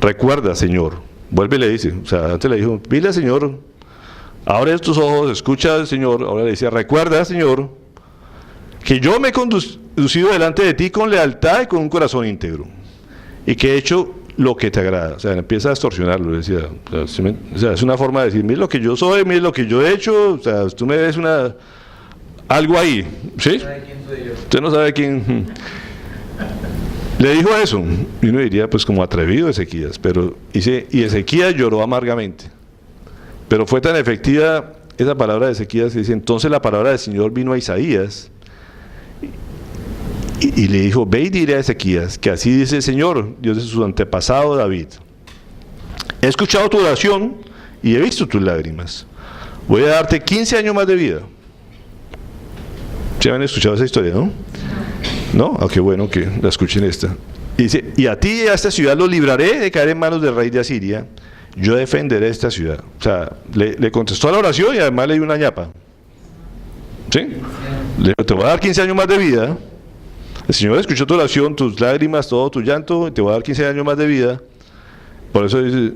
recuerda, Señor, vuelve y le dice, o sea, antes le dijo, dile al Señor, abre tus ojos, escucha al Señor, ahora le dice, recuerda, Señor, que yo me he conducido delante de ti con lealtad y con un corazón íntegro, y que he hecho lo que te agrada. O sea, empieza a extorsionarlo, decía, o sea, es una forma de decir, mira lo que yo soy, mira lo que yo he hecho, o sea, tú me ves algo ahí, ¿sí? Usted no sabe quién. Le dijo eso, y uno diría, pues como atrevido Ezequías, pero dice, y Ezequías lloró amargamente. Pero fue tan efectiva esa palabra de Ezequías, que dice, entonces la palabra del Señor vino a Isaías, y le dijo, ve y dile a Ezequías, que así dice el Señor, Dios de su antepasado David. He escuchado tu oración, y he visto tus lágrimas. Voy a darte 15 años más de vida. ¿Se han escuchado esa historia, no? ¿No? Qué bueno que la escuchen esta. Y dice, y a ti y a esta ciudad los libraré de caer en manos del rey de Asiria, yo defenderé esta ciudad. O sea, le contestó a la oración y además le dio una ñapa. ¿Sí? Le dijo, te voy a dar 15 años más de vida. El Señor escuchó tu oración, tus lágrimas, todo tu llanto, te voy a dar 15 años más de vida. Por eso dice,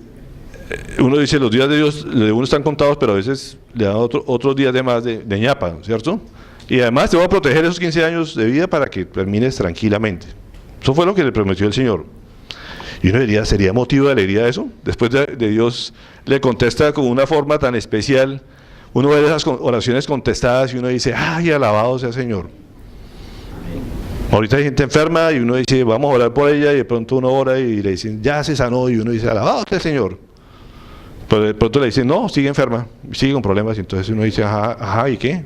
uno dice, los días de Dios de uno están contados, pero a veces le dan otros días de más de ñapa, ¿cierto? Y además te voy a proteger esos 15 años de vida para que termines tranquilamente. Eso fue lo que le prometió el Señor. Y uno diría, ¿sería motivo de alegría eso? Después de Dios le contesta con una forma tan especial, uno ve esas oraciones contestadas y uno dice, ¡ay, alabado sea el Señor! Ahorita hay gente enferma y uno dice, vamos a orar por ella, y de pronto uno ora y le dicen, ya se sanó, y uno dice, alabado sea el Señor. Pero de pronto le dicen, no, sigue enferma, sigue con problemas, y entonces uno dice, ajá, ¿y qué?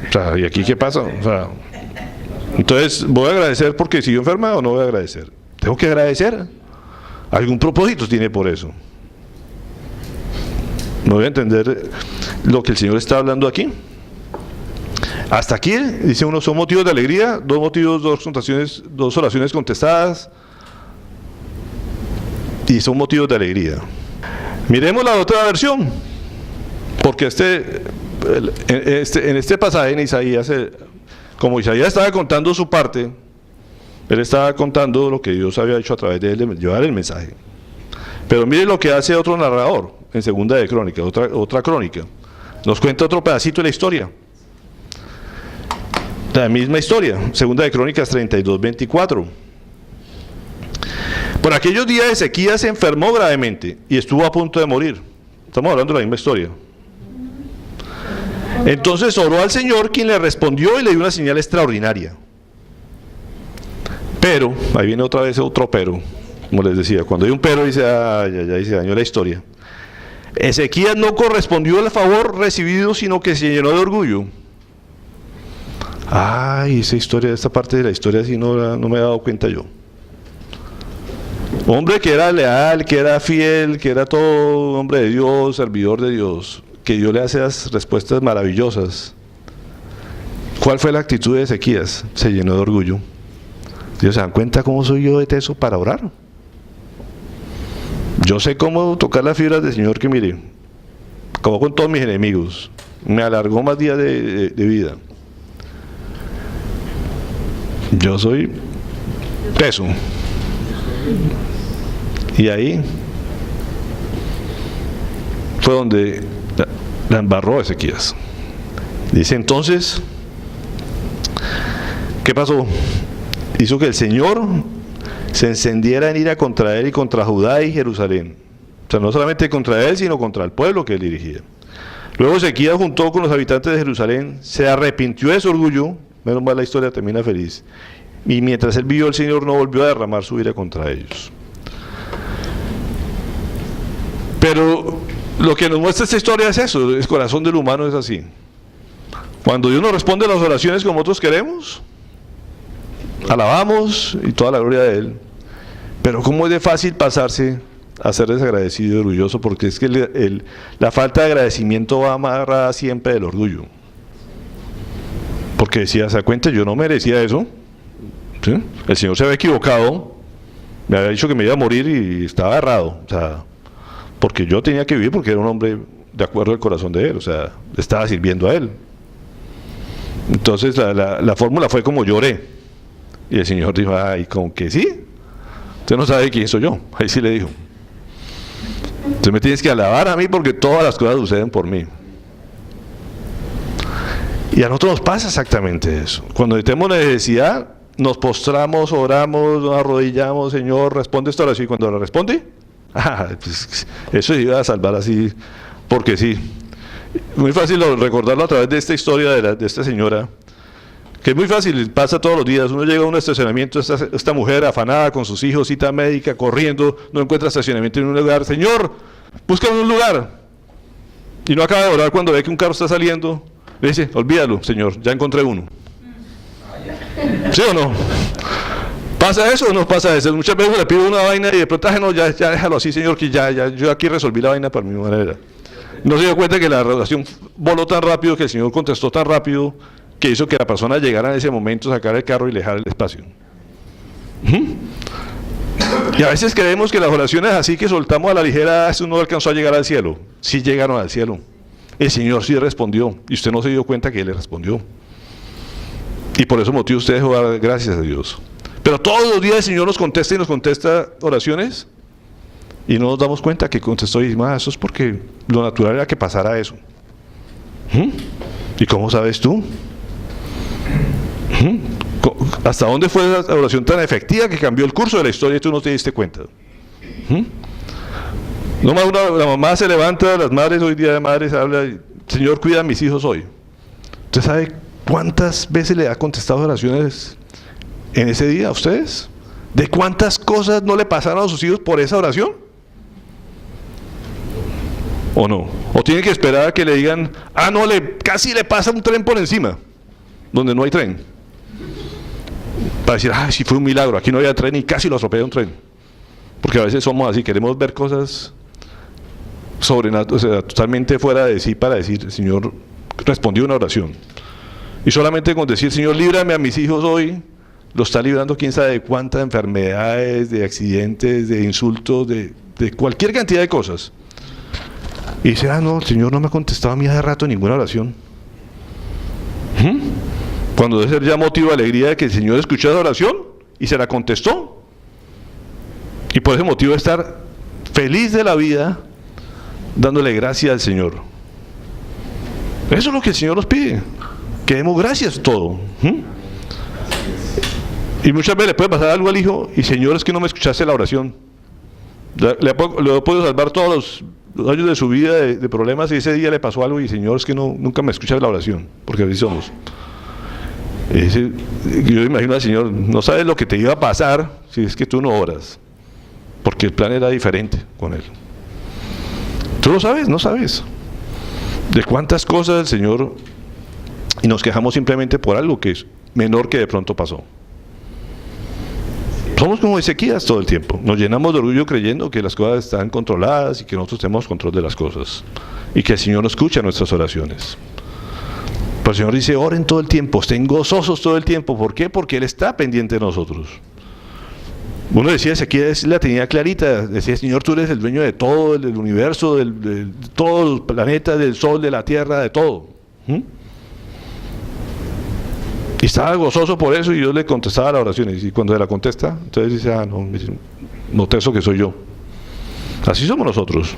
O sea, ¿y aquí qué pasa? O sea, entonces, ¿voy a agradecer porque siguió enferma o no voy a agradecer? Tengo que agradecer. Algún propósito tiene por eso. No voy a entender lo que el Señor está hablando aquí. Hasta aquí, dice uno, son motivos de alegría, dos oraciones contestadas, y son motivos de alegría. Miremos la otra versión, porque en este pasaje en Isaías, como Isaías estaba contando su parte, él estaba contando lo que Dios había hecho a través de él, de llevar el mensaje. Pero mire lo que hace otro narrador en Segunda de Crónicas, otra crónica. Nos cuenta otro pedacito de la historia. La misma historia, segunda de Crónicas 32:24. Por aquellos días Ezequías se enfermó gravemente y estuvo a punto de morir. Estamos hablando de la misma historia. Entonces oró al Señor, quien le respondió y le dio una señal extraordinaria. Pero, ahí viene otra vez otro pero, como les decía, cuando hay un pero dice, ya se dañó la historia. Ezequías no correspondió al favor recibido, sino que se llenó de orgullo. Esa historia, esta parte de la historia sí no me he dado cuenta yo. Hombre que era leal, que era fiel, que era todo hombre de Dios, servidor de Dios, que Dios le hace las respuestas maravillosas. ¿Cuál fue la actitud de Ezequías? Se llenó de orgullo. Dios, ¿se dan cuenta cómo soy yo de teso para orar? Yo sé cómo tocar las fibras del Señor, que mire, acabó con todos mis enemigos, me alargó más días de vida. Yo soy teso. Y ahí fue donde la embarró Ezequías. Dice entonces, ¿qué pasó? Hizo que el Señor se encendiera en ira contra él y contra Judá y Jerusalén. O sea, no solamente contra él, sino contra el pueblo que él dirigía. Luego Ezequías, junto con los habitantes de Jerusalén, se arrepintió de su orgullo. Menos mal, la historia termina feliz. Y mientras él vivió, el Señor no volvió a derramar su ira contra ellos. Pero lo que nos muestra esta historia es eso, el corazón del humano es así. Cuando Dios nos responde a las oraciones como nosotros queremos, alabamos y toda la gloria de Él. Pero cómo es de fácil pasarse a ser desagradecido y orgulloso, porque es que la falta de agradecimiento va amarrada siempre del orgullo. Porque decía, ¿se da cuenta? Yo no merecía eso. ¿Sí? El Señor se había equivocado, me había dicho que me iba a morir y estaba errado. O sea, porque yo tenía que vivir porque era un hombre de acuerdo al corazón de Él. O sea, estaba sirviendo a Él. Entonces la fórmula fue como lloré. Y el Señor dijo, ay, como que sí. Usted no sabe quién soy yo. Ahí sí le dijo. Usted me tienes que alabar a mí porque todas las cosas suceden por mí. Y a nosotros nos pasa exactamente eso. Cuando tenemos necesidad, nos postramos, oramos, nos arrodillamos, Señor, responde esta oración. Y cuando la responde, pues eso iba a salvar así, porque sí. Muy fácil recordarlo a través de esta historia de esta señora, que es muy fácil, pasa todos los días. Uno llega a un estacionamiento, esta mujer afanada con sus hijos, cita médica, corriendo, no encuentra estacionamiento en un lugar. Señor, búscame un lugar. Y no acaba de orar cuando ve que un carro está saliendo. Le dice, olvídalo, Señor, ya encontré uno. ¿Sí o no? ¿Pasa eso o no pasa eso? Muchas veces le pido una vaina y de pronto, no, ya déjalo así, Señor, que ya yo aquí resolví la vaina para mi manera. No se dio cuenta que la relación voló tan rápido, que el Señor contestó tan rápido, que hizo que la persona llegara en ese momento, sacar el carro y dejar el espacio. Y a veces creemos que las oraciones así que soltamos a la ligera, eso no alcanzó a llegar al cielo. Sí llegaron al cielo. El Señor sí respondió, y usted no se dio cuenta que Él le respondió. Y por ese motivo usted dejó dar gracias a Dios. Pero todos los días el Señor nos contesta y nos contesta oraciones, y no nos damos cuenta que contestó y dice, eso es porque lo natural era que pasara eso. ¿Y cómo sabes tú? ¿Hasta dónde fue la oración tan efectiva que cambió el curso de la historia y tú no te diste cuenta? No más la mamá se levanta, las madres hoy día de madres hablan, Señor, cuida a mis hijos hoy. ¿Usted sabe cuántas veces le ha contestado oraciones en ese día a ustedes? ¿De cuántas cosas no le pasaron a sus hijos por esa oración? ¿O no? ¿O tiene que esperar a que le digan, no, casi le pasa un tren por encima, donde no hay tren? Para decir, sí fue un milagro, aquí no había tren y casi lo atropella un tren. Porque a veces somos así, queremos ver cosas sobrenaturales, o sea, totalmente fuera de sí, para decir, el Señor respondió una oración. Y solamente con decir, Señor, líbrame a mis hijos hoy, lo está librando quién sabe de cuántas enfermedades, de accidentes, de insultos, de cualquier cantidad de cosas. Y dice, no, el Señor no me ha contestado a mí hace rato ninguna oración. Cuando debe ser ya motivo de alegría de que el Señor escuchó la oración y se la contestó. Y por ese motivo de estar feliz de la vida, dándole gracias al Señor. Eso es lo que el Señor nos pide. que demos gracias a todo. Y muchas veces le puede pasar algo al hijo, y Señor, es que no me escuchaste la oración. Le puedo salvar todos los años de su vida de problemas, y ese día le pasó algo, y Señor, es que nunca me escuchas la oración, porque así somos. Yo imagino al Señor, no sabes lo que te iba a pasar si es que tú no oras, porque el plan era diferente con él. Tú lo sabes, no sabes de cuántas cosas el Señor, y nos quejamos simplemente por algo que es menor que de pronto pasó. Somos como Ezequías todo el tiempo, nos llenamos de orgullo creyendo que las cosas están controladas y que nosotros tenemos control de las cosas y que el Señor nos escucha nuestras oraciones. Pero el Señor dice, oren todo el tiempo, estén gozosos todo el tiempo. ¿Por qué? Porque Él está pendiente de nosotros. Uno decía, Ezequías la tenía clarita, decía, Señor, tú eres el dueño de todo, del universo, de todos los planetas, del sol, de la tierra, de todo. Y estaba gozoso por eso, y yo le contestaba las oraciones, y cuando se la contesta, entonces dice, no eso que soy yo. Así somos nosotros.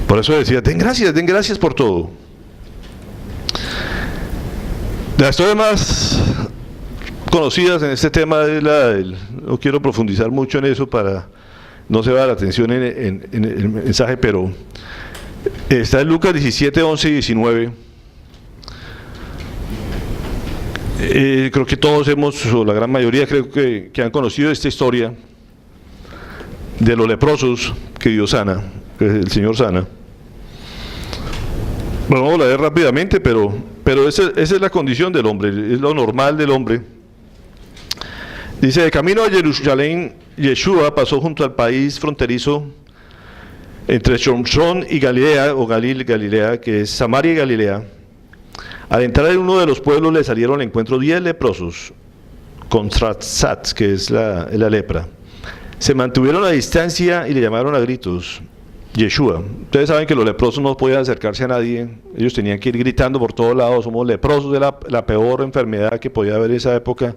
Por eso decía, den gracias por todo. De las historias más conocidas en este tema no quiero profundizar mucho en eso para no se va la atención en el mensaje, pero está en Lucas 17, 11 y 19. Creo que todos o la gran mayoría creo que han conocido esta historia de los leprosos que Dios sana, que el Señor sana. Bueno, vamos a leer rápidamente, pero esa es la condición del hombre, es lo normal del hombre. Dice, de camino a Jerusalén, Yeshua pasó junto al país fronterizo entre Shomshon y Galilea, o Galilea, que es Samaria y Galilea. Al entrar en uno de los pueblos le salieron al encuentro 10 leprosos, con Tratzat, que es la lepra. Se mantuvieron a distancia y le llamaron a gritos, Yeshua. Ustedes saben que los leprosos no podían acercarse a nadie, ellos tenían que ir gritando por todos lados, somos leprosos, de la peor enfermedad que podía haber en esa época,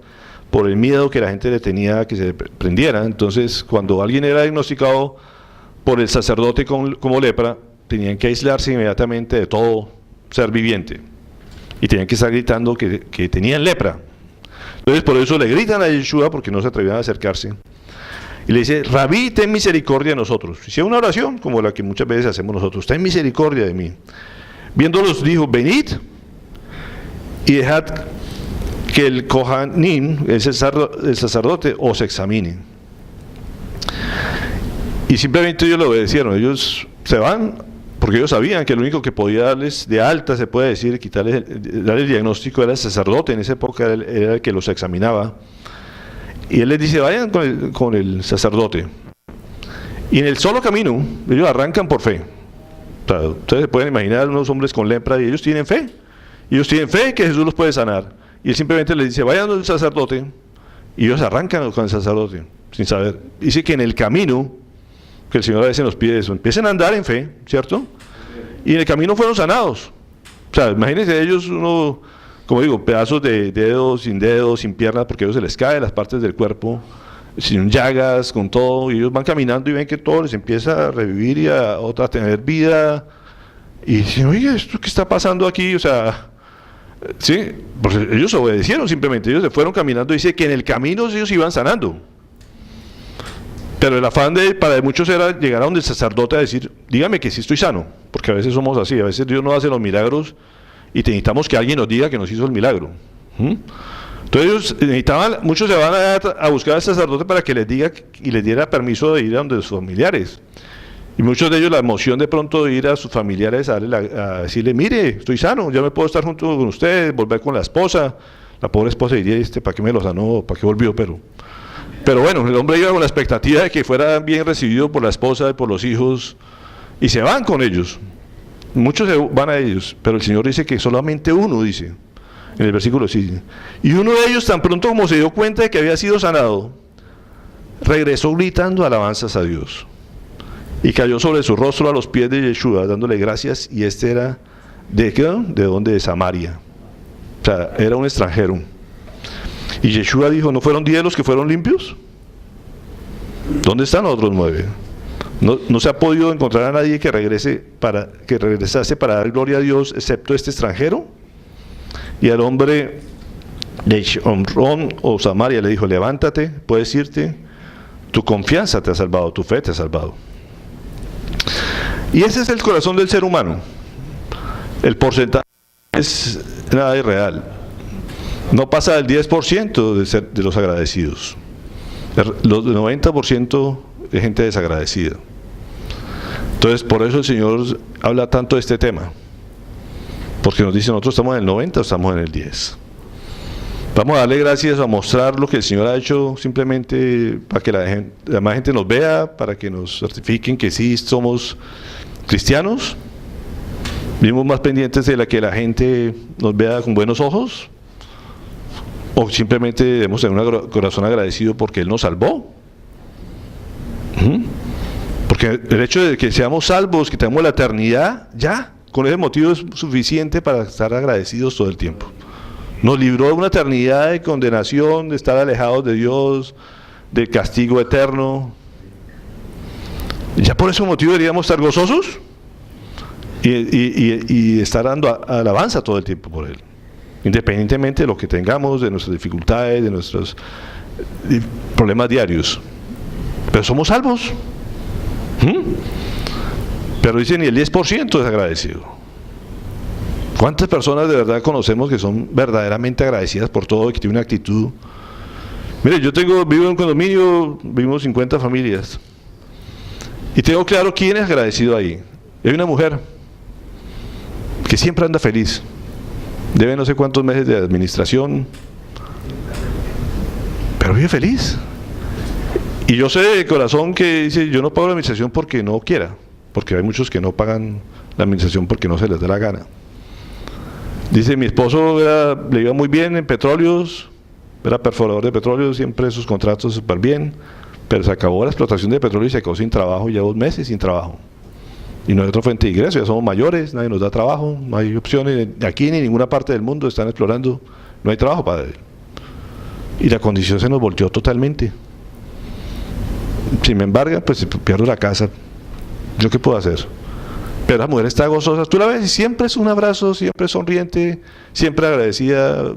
por el miedo que la gente le tenía a que se prendiera. Entonces, cuando alguien era diagnosticado por el sacerdote como lepra, tenían que aislarse inmediatamente de todo ser viviente. Y tenían que estar gritando que tenían lepra. Entonces por eso le gritan a Yeshua, porque no se atrevían a acercarse. Y le dice, Rabí, ten misericordia de nosotros. Hicieron una oración como la que muchas veces hacemos nosotros, ten misericordia de mí. Viéndolos dijo, venid y dejad que el Kohanim, el sacerdote, os examine. Y simplemente ellos le obedecieron, ellos se van, porque ellos sabían que lo único que podía darles de alta, se puede decir, darles el diagnóstico, era el sacerdote. En esa época era el que los examinaba. Y él les dice, vayan con el sacerdote. Y en el solo camino, ellos arrancan por fe. O sea, ustedes se pueden imaginar unos hombres con lepra, y ellos tienen fe. Y ellos tienen fe que Jesús los puede sanar. Y él simplemente les dice, vayan al sacerdote. Y ellos arrancan con el sacerdote, sin saber. Dice que en el camino, que el Señor a veces nos pide eso, empiecen a andar en fe, ¿cierto? Y en el camino fueron sanados. O sea, imagínense ellos, como digo, pedazos de dedos, sin piernas, porque a ellos se les caen las partes del cuerpo, sin llagas, con todo, y ellos van caminando y ven que todo les empieza a revivir y a tener vida. Y dicen, oye, ¿esto qué está pasando aquí? O sea, sí, pues ellos obedecieron simplemente, ellos se fueron caminando, dice que en el camino ellos iban sanando. Pero el afán para muchos era llegar a donde el sacerdote a decir, dígame que sí estoy sano, porque a veces somos así, a veces Dios no hace los milagros y necesitamos que alguien nos diga que nos hizo el milagro. Entonces ellos necesitaban, muchos se van a buscar al sacerdote para que les diga y les diera permiso de ir a donde sus familiares. Y muchos de ellos la emoción de pronto de ir a sus familiares a decirle, mire, estoy sano, ya me puedo estar junto con ustedes, volver con la esposa. La pobre esposa diría, ¿para qué me lo sanó? ¿Para qué volvió? Pero bueno, el hombre iba con la expectativa de que fuera bien recibido por la esposa y por los hijos, y se van con ellos. Muchos se van a ellos, pero el Señor dice que solamente uno, dice, en el versículo 6. Y uno de ellos, tan pronto como se dio cuenta de que había sido sanado, regresó gritando alabanzas a Dios. Y cayó sobre su rostro a los pies de Yeshua, dándole gracias, y este era, ¿de qué? ¿De dónde? De Samaria. O sea, era un extranjero. Y Yeshua dijo, ¿no fueron 10 los que fueron limpios? ¿Dónde están los otros 9? No se ha podido encontrar a nadie que regresase para dar gloria a Dios, excepto este extranjero. Y al hombre de Shomrón o Samaria le dijo: levántate, puedes irte, tu confianza te ha salvado, tu fe te ha salvado. Y ese es el corazón del ser humano. El porcentaje es nada irreal. No pasa del 10% de los agradecidos. Los 90% de gente desagradecida. Entonces, por eso el Señor habla tanto de este tema. Porque nos dice: nosotros estamos en el 90 o estamos en el 10. Vamos a darle gracias, a mostrar lo que el Señor ha hecho, simplemente para que la más gente nos vea, para que nos certifiquen que sí somos cristianos. Vivimos más pendientes de que la gente nos vea con buenos ojos, o simplemente debemos tener un corazón agradecido porque Él nos salvó. Porque el hecho de que seamos salvos, que tengamos la eternidad, ya, con ese motivo es suficiente para estar agradecidos todo el tiempo. Nos libró de una eternidad de condenación, de estar alejados de Dios, del castigo eterno. Ya por ese motivo deberíamos estar gozosos y estar dando alabanza todo el tiempo por Él, independientemente de lo que tengamos, de nuestras dificultades, de nuestros problemas diarios. Pero somos salvos. Pero dicen, y el 10% es agradecido. ¿Cuántas personas de verdad conocemos que son verdaderamente agradecidas por todo y que tienen una actitud? Mire, vivo en un condominio, vivimos 50 familias. Y tengo claro quién es agradecido ahí. Hay una mujer que siempre anda feliz. Debe no sé cuántos meses de administración, pero vive feliz. Y yo sé de corazón que dice: yo no pago la administración porque no quiera, porque hay muchos que no pagan la administración porque no se les da la gana. Dice: mi esposo le iba muy bien en petróleos, era perforador de petróleo, siempre sus contratos súper bien, pero se acabó la explotación de petróleo y se quedó sin trabajo, ya 2 meses sin trabajo. Y no hay otra fuente de ingreso, ya somos mayores, nadie nos da trabajo, no hay opciones, aquí ni en ninguna parte del mundo están explorando, no hay trabajo para él. Y la condición se nos volteó totalmente. Si me embarga, pues pierdo la casa. ¿Yo qué puedo hacer? Pero la mujer está gozosa, tú la ves y siempre es un abrazo, siempre es sonriente, siempre agradecida,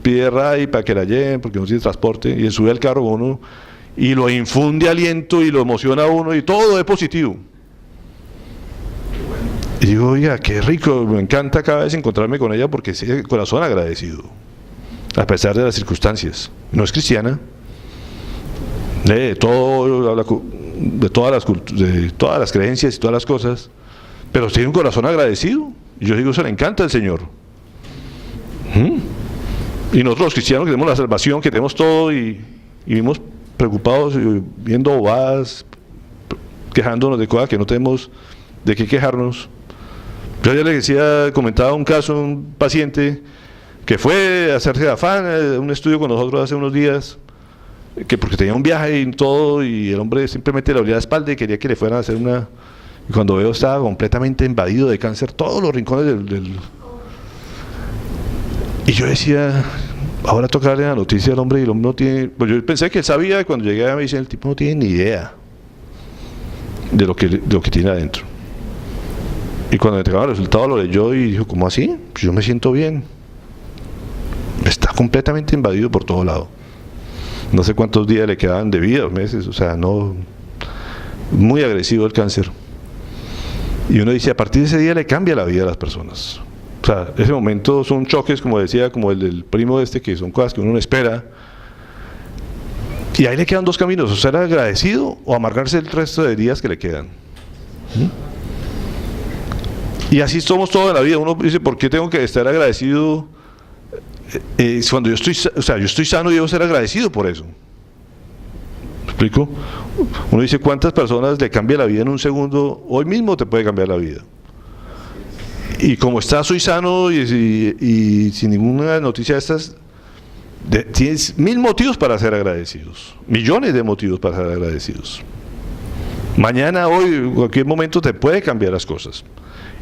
pide RAI para que la lleven porque no tiene transporte, y sube al carro con uno y lo infunde aliento y lo emociona a uno y todo es positivo. Y digo: oiga, qué rico, me encanta cada vez encontrarme con ella porque es el corazón agradecido, a pesar de las circunstancias. No es cristiana, lee de todo, habla de todas las creencias y todas las cosas, pero tiene un corazón agradecido. Y yo digo: se le encanta al Señor. Y nosotros los cristianos que tenemos la salvación, que tenemos todo y vivimos preocupados, viendo bobadas, quejándonos de cosas que no tenemos de qué quejarnos. Yo ya le decía, comentaba un caso, un paciente que fue a hacerse afán, un estudio con nosotros hace unos días, que porque tenía un viaje y todo, y el hombre simplemente le dolía la espalda y quería que le fueran a hacer una... Y cuando veo, estaba completamente invadido de cáncer, todos los rincones del... Y yo decía, ahora toca darle la noticia al hombre, y el hombre no tiene... Pues yo pensé que él sabía, y cuando llegué a me dicen, el tipo no tiene ni idea de lo que tiene adentro. Y cuando me entregaba el resultado lo leyó y dijo: ¿cómo así? Pues yo me siento bien. Está completamente invadido por todo lado. No sé cuántos días le quedaban de vida, meses, o sea, no... Muy agresivo el cáncer. Y uno dice, a partir de ese día le cambia la vida a las personas. O sea, ese momento son choques, como decía, como el del primo que son cosas que uno no espera. Y ahí le quedan 2 caminos: o ser agradecido o amargarse el resto de días que le quedan. Y así somos todos en la vida. Uno dice, ¿por qué tengo que estar agradecido? Cuando yo estoy sano, y debo ser agradecido por eso. ¿Me explico? Uno dice, ¿cuántas personas le cambia la vida en un segundo? Hoy mismo te puede cambiar la vida. Y como soy sano y sin ninguna noticia de estas, tienes 1000 motivos para ser agradecidos, millones de motivos para ser agradecidos. Mañana, hoy, en cualquier momento te puede cambiar las cosas.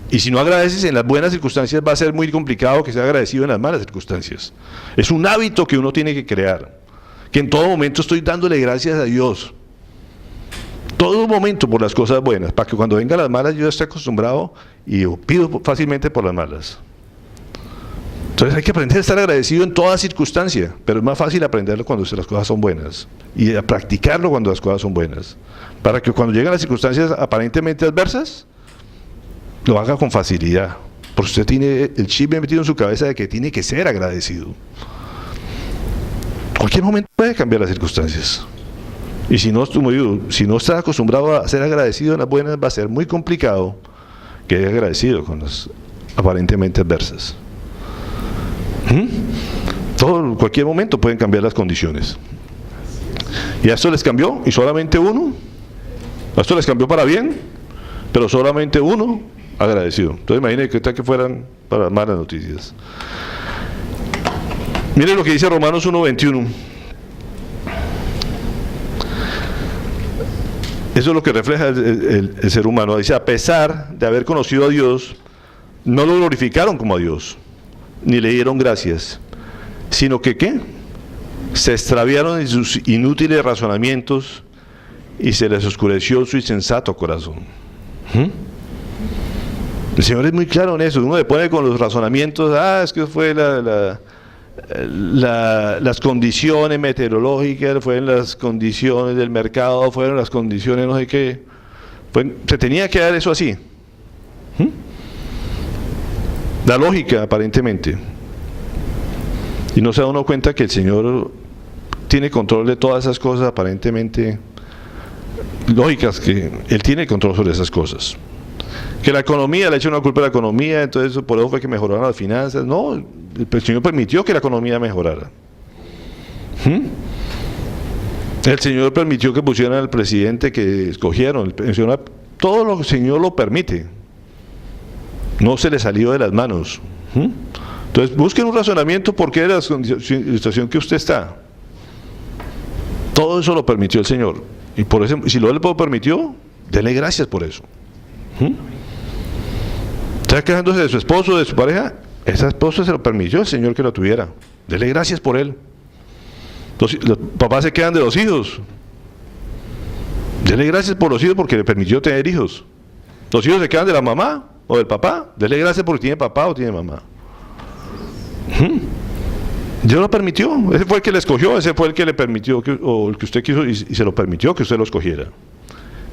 Y si no agradeces en las buenas circunstancias, va a ser muy complicado que sea agradecido en las malas circunstancias. Es un hábito que uno tiene que crear, que en todo momento estoy dándole gracias a Dios, todo momento, por las cosas buenas, para que cuando vengan las malas yo esté acostumbrado y pido fácilmente por las malas. Entonces hay que aprender a estar agradecido en toda circunstancia, pero es más fácil aprenderlo cuando las cosas son buenas y a practicarlo cuando las cosas son buenas, para que cuando lleguen las circunstancias aparentemente adversas, lo haga con facilidad, porque usted tiene el chip metido en su cabeza de que tiene que ser agradecido. Cualquier momento puede cambiar las circunstancias. Y si no, como digo, si no está acostumbrado a ser agradecido en las buenas, va a ser muy complicado que sea agradecido con las aparentemente adversas. En cualquier momento pueden cambiar las condiciones. Y a esto les cambió, y solamente uno. A esto les cambió para bien, pero solamente uno agradecido. Entonces imagínense que fueran para malas noticias. Miren lo que dice Romanos 1:21. Eso es lo que refleja el ser humano. Dice, a pesar de haber conocido a Dios, no lo glorificaron como a Dios, ni le dieron gracias, sino que ¿qué? Se extraviaron en sus inútiles razonamientos y se les oscureció su insensato corazón. El Señor es muy claro en eso. Uno le pone con los razonamientos, es que fue las condiciones meteorológicas, fueron las condiciones del mercado, fueron las condiciones no sé qué. Se tenía que dar eso así. La lógica, aparentemente. Y no se da uno cuenta que el Señor tiene control de todas esas cosas, aparentemente lógicas, que Él tiene control sobre esas cosas. Que la economía, le echa una culpa a la economía, entonces por eso fue que mejoraron las finanzas. No, el Señor permitió que la economía mejorara. El Señor permitió que pusieran al presidente que escogieron. Todo lo que el Señor lo permite. No se le salió de las manos. Entonces busquen un razonamiento por qué la situación que usted está. Todo eso lo permitió el Señor. Y por eso, si lo permitió, denle gracias por eso. ¿Está quejándose de su esposo, de su pareja? Esa esposa se lo permitió el Señor que lo tuviera. Denle gracias por él. Los papás se quedan de los hijos. Denle gracias por los hijos porque le permitió tener hijos. Los hijos se quedan de la mamá o del papá. Denle gracias porque tiene papá o tiene mamá. Dios lo permitió. Ese fue el que le escogió, ese fue el que le permitió, o el que usted quiso y se lo permitió que usted lo escogiera.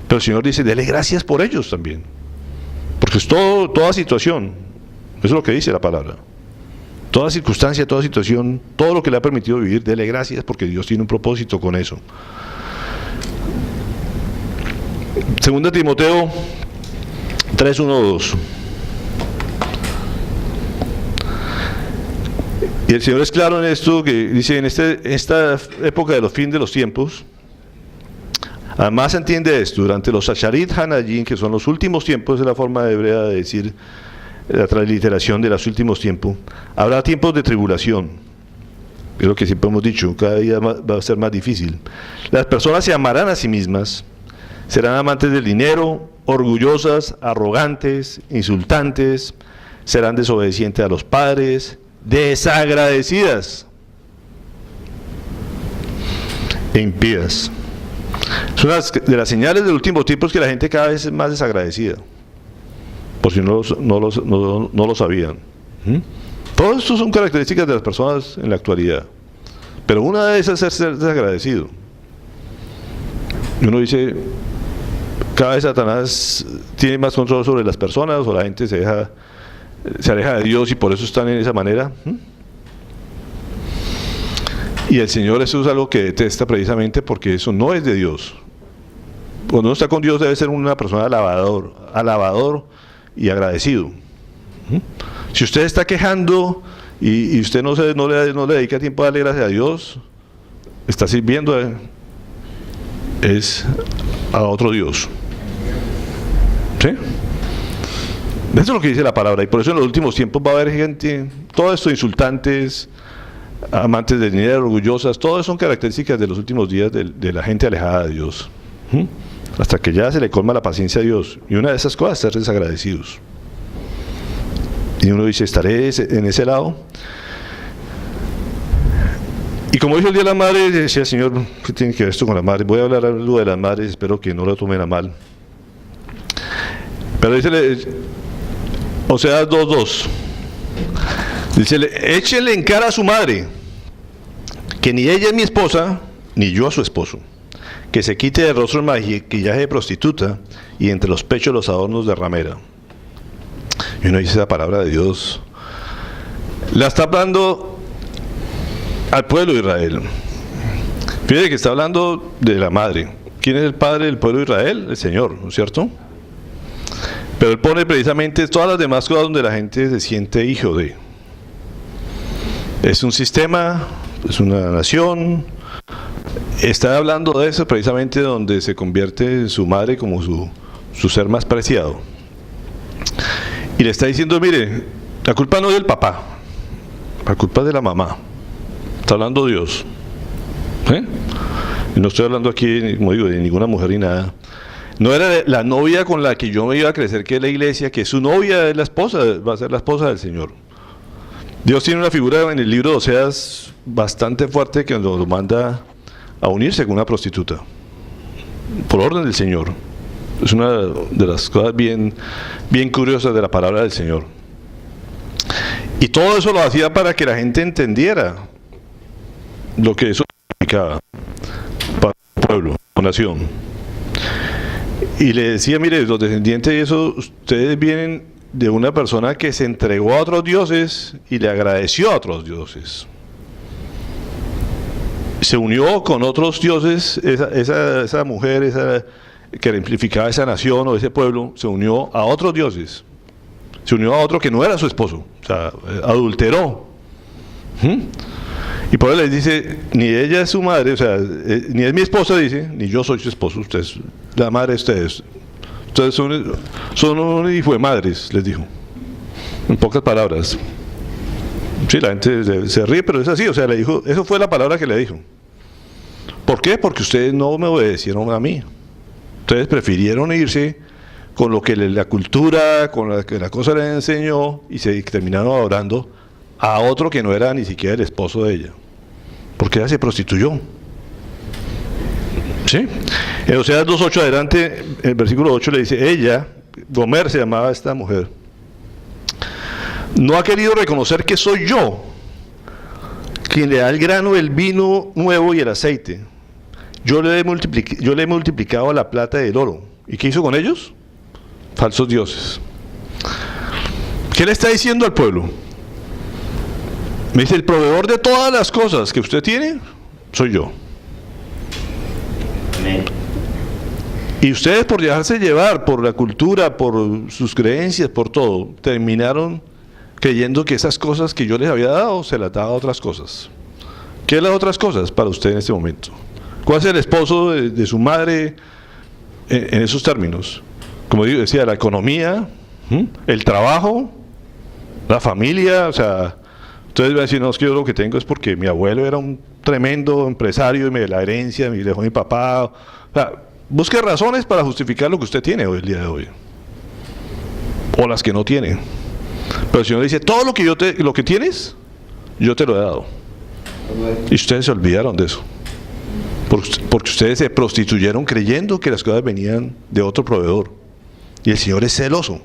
Pero el Señor dice, dele gracias por ellos también. Porque es toda situación. Eso es lo que dice la palabra. Toda circunstancia, toda situación, todo lo que le ha permitido vivir, dele gracias porque Dios tiene un propósito con eso. Segunda Timoteo 3:1-2. Y el Señor es claro en esto, que dice, en esta época de los fines de los tiempos, además se entiende esto, durante los Asharit Hanayim, que son los últimos tiempos, es la forma hebrea de decir la transliteración de los últimos tiempos, habrá tiempos de tribulación, es lo que siempre hemos dicho, cada día va a ser más difícil. Las personas se amarán a sí mismas, serán amantes del dinero, orgullosas, arrogantes, insultantes, serán desobedientes a los padres, desagradecidas e impías. Es una de las señales del último tiempo, es que la gente cada vez es más desagradecida, por si no lo sabían. Todo esto son características de las personas en la actualidad, pero una de esas es ser desagradecido. Y uno dice, cada vez Satanás tiene más control sobre las personas, o la gente se aleja de Dios y por eso están en esa manera. Y el Señor, eso es algo que detesta precisamente porque eso no es de Dios. Cuando uno está con Dios debe ser una persona alabador y agradecido. Si usted está quejando y usted no le dedica tiempo a darle gracias a Dios, está sirviendo a otro Dios. ¿Sí? Eso es lo que dice la palabra, y por eso en los últimos tiempos va a haber gente, todo esto, insultantes, amantes del dinero, orgullosas, todas son características de los últimos días de la gente alejada de Dios. Hasta que ya se le colma la paciencia a Dios, y una de esas cosas es ser desagradecidos. Y uno dice, ¿estaré en ese lado? Y como dijo el Día de la Madre, decía el Señor, ¿qué tiene que ver esto con la madre? Voy a hablar algo de las madres, espero que no lo tomen a mal. Pero dice, Oseas 2:2, Dice, échenle en cara a su madre, que ni ella es mi esposa, ni yo a su esposo. Que se quite de rostro el maquillaje de prostituta y entre los pechos los adornos de ramera. Y uno dice, esa palabra de Dios la está hablando al pueblo de Israel. Fíjate que está hablando de la madre. ¿Quién es el padre del pueblo de Israel? El Señor, ¿no es cierto? Pero Él pone precisamente todas las demás cosas donde la gente se siente hijo de. Es un sistema, es una nación. Está hablando de eso precisamente donde se convierte su madre como su ser más preciado. Y le está diciendo, mire, la culpa no es del papá, la culpa es de la mamá. Está hablando Dios. Y no estoy hablando aquí, como digo, de ninguna mujer ni nada. No era la novia con la que yo me iba a crecer, que es la iglesia, que su novia es la esposa, va a ser la esposa del Señor. Dios tiene una figura en el libro de Oseas bastante fuerte que nos lo manda a unirse con una prostituta, por orden del Señor. Es una de las cosas bien curiosas de la palabra del Señor. Y todo eso lo hacía para que la gente entendiera lo que eso significaba para el pueblo, la nación. Y le decía, mire, los descendientes de eso, ustedes vienen de una persona que se entregó a otros dioses y le agradeció a otros dioses. Se unió con otros dioses, esa mujer, que ejemplificaba esa nación o ese pueblo, se unió a otros dioses. Se unió a otro que no era su esposo, o sea, adulteró. Y por eso les dice, ni ella es su madre, o sea, ni es mi esposa, dice, ni yo soy su esposo, ustedes, la madre de ustedes. Ustedes son un hijo de madres, les dijo. En pocas palabras. Sí, la gente se ríe, pero es así, o sea, le dijo, eso fue la palabra que le dijo. ¿Por qué? Porque ustedes no me obedecieron a mí. Ustedes prefirieron irse con lo que la cultura, con lo que la cosa les enseñó, y se terminaron adorando a otro que no era ni siquiera el esposo de ella. Porque ella se prostituyó. ¿Sí? En Oseas 2.8 adelante, el versículo 8 le dice, ella, Gomer se llamaba esta mujer, no ha querido reconocer que soy yo quien le da el grano, el vino nuevo y el aceite. Yo le he multiplicado la plata y el oro. ¿Y qué hizo con ellos? Falsos dioses. ¿Qué le está diciendo al pueblo? Me dice, el proveedor de todas las cosas que usted tiene, soy yo. Amén. Y ustedes, por dejarse llevar por la cultura, por sus creencias, por todo, terminaron creyendo que esas cosas que yo les había dado, se las daba a otras cosas. ¿Qué es las otras cosas para usted en este momento? ¿Cuál es el esposo de su madre en esos términos? Como decía, la economía, el trabajo, la familia, o sea, ustedes van a decir, no, es que yo lo que tengo es porque mi abuelo era un tremendo empresario y me dio la herencia, me dejó mi papá. O sea, busque razones para justificar lo que usted tiene hoy, el día de hoy. O las que no tiene. Pero el Señor dice, todo lo que tienes, yo te lo he dado. Y ustedes se olvidaron de eso. Porque ustedes se prostituyeron creyendo que las cosas venían de otro proveedor. Y el Señor es celoso.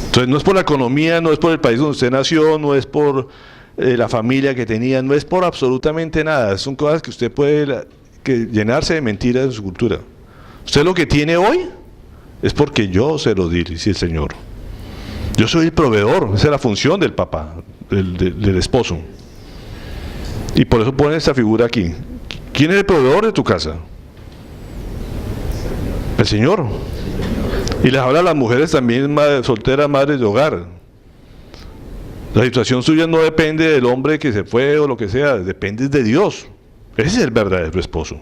Entonces no es por la economía, no es por el país donde usted nació, no es por la familia que tenía, no es por absolutamente nada. Son cosas que usted puede llenarse de mentiras en su cultura. Usted lo que tiene hoy es porque yo se lo di, dice el Señor. Yo soy el proveedor, esa es la función del papá, del esposo. Y por eso pone esta figura aquí. ¿Quién es el proveedor de tu casa? El Señor. Y les habla a las mujeres también solteras, madres de hogar. La situación suya no depende del hombre que se fue o lo que sea, depende de Dios. Ese es el verdadero esposo.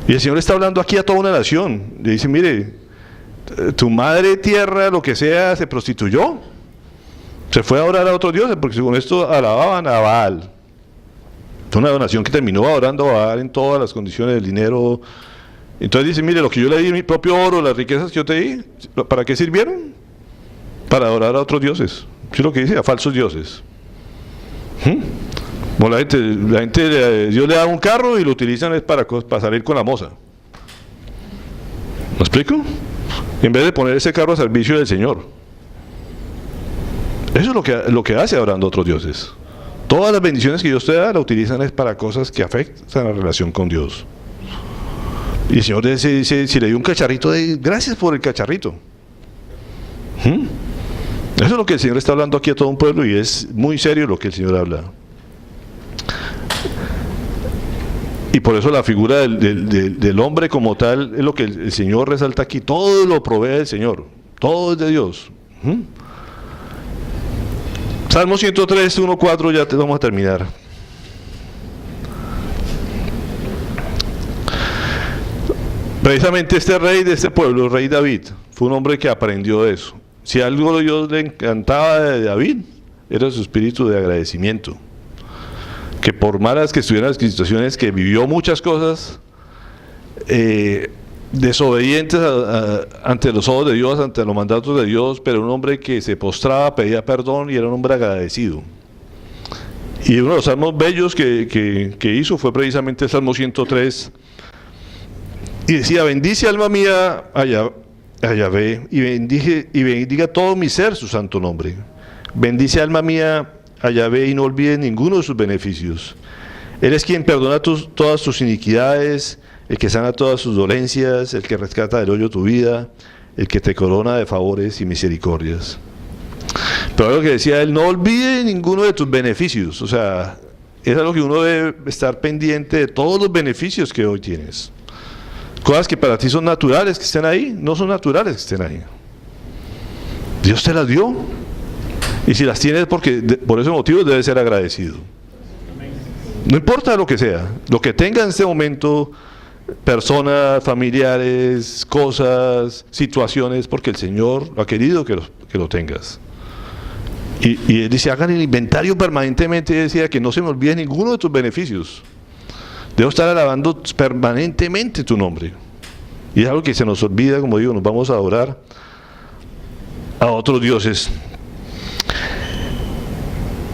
Y el Señor está hablando aquí a toda una nación. Le dice, mire, tu madre tierra, lo que sea, se prostituyó. Se fue a orar a otros dioses, porque con esto alababan a Baal. Una nación que terminó adorando a Baal en todas las condiciones del dinero. Entonces dice, mire, lo que yo le di, mi propio oro, las riquezas que yo te di, ¿para qué sirvieron? Para adorar a otros dioses. ¿Qué es lo que dice? A falsos dioses. Bueno, la gente, Dios le da un carro y lo utilizan es para salir con la moza. ¿Me explico? En vez de poner ese carro a servicio del Señor. Eso es lo que hace adorando a otros dioses. Todas las bendiciones que Dios te da, la utilizan es para cosas que afectan la relación con Dios. Y el Señor dice, si le dio un cacharrito, gracias por el cacharrito. Eso es lo que el Señor está hablando aquí a todo un pueblo, y es muy serio lo que el Señor habla. Y por eso la figura del hombre como tal es lo que el Señor resalta aquí. Todo lo provee el Señor, todo es de Dios. Salmo 103, 1, 4, ya te vamos a terminar. Precisamente este rey de este pueblo, el rey David, fue un hombre que aprendió eso. Si algo Dios le encantaba de David, era su espíritu de agradecimiento. Que por malas que estuvieran las situaciones, que vivió muchas cosas, desobedientes ante los ojos de Dios, ante los mandatos de Dios, pero un hombre que se postraba, pedía perdón y era un hombre agradecido. Y uno de los salmos bellos que hizo fue precisamente el Salmo 103, y decía: bendice alma mía a Yahvé, y bendiga todo mi ser su santo nombre. Bendice alma mía a Yahvé y no olvides ninguno de sus beneficios. Él es quien perdona todas tus iniquidades, el que sana todas sus dolencias, el que rescata del hoyo tu vida, el que te corona de favores y misericordias. Pero lo que decía él: no olvides ninguno de tus beneficios. O sea, es algo que uno debe estar pendiente de todos los beneficios que hoy tienes. Cosas que para ti son naturales que estén ahí, no son naturales que estén ahí. Dios te las dio. Y si las tienes, porque por ese motivo debes ser agradecido. No importa lo que sea, lo que tenga en este momento, personas, familiares, cosas, situaciones, porque el Señor ha querido que lo tengas. Y Él dice: hagan el inventario permanentemente, y decía que no se me olvide ninguno de tus beneficios. Debo estar alabando permanentemente tu nombre. Y es algo que se nos olvida, como digo, nos vamos a adorar a otros dioses.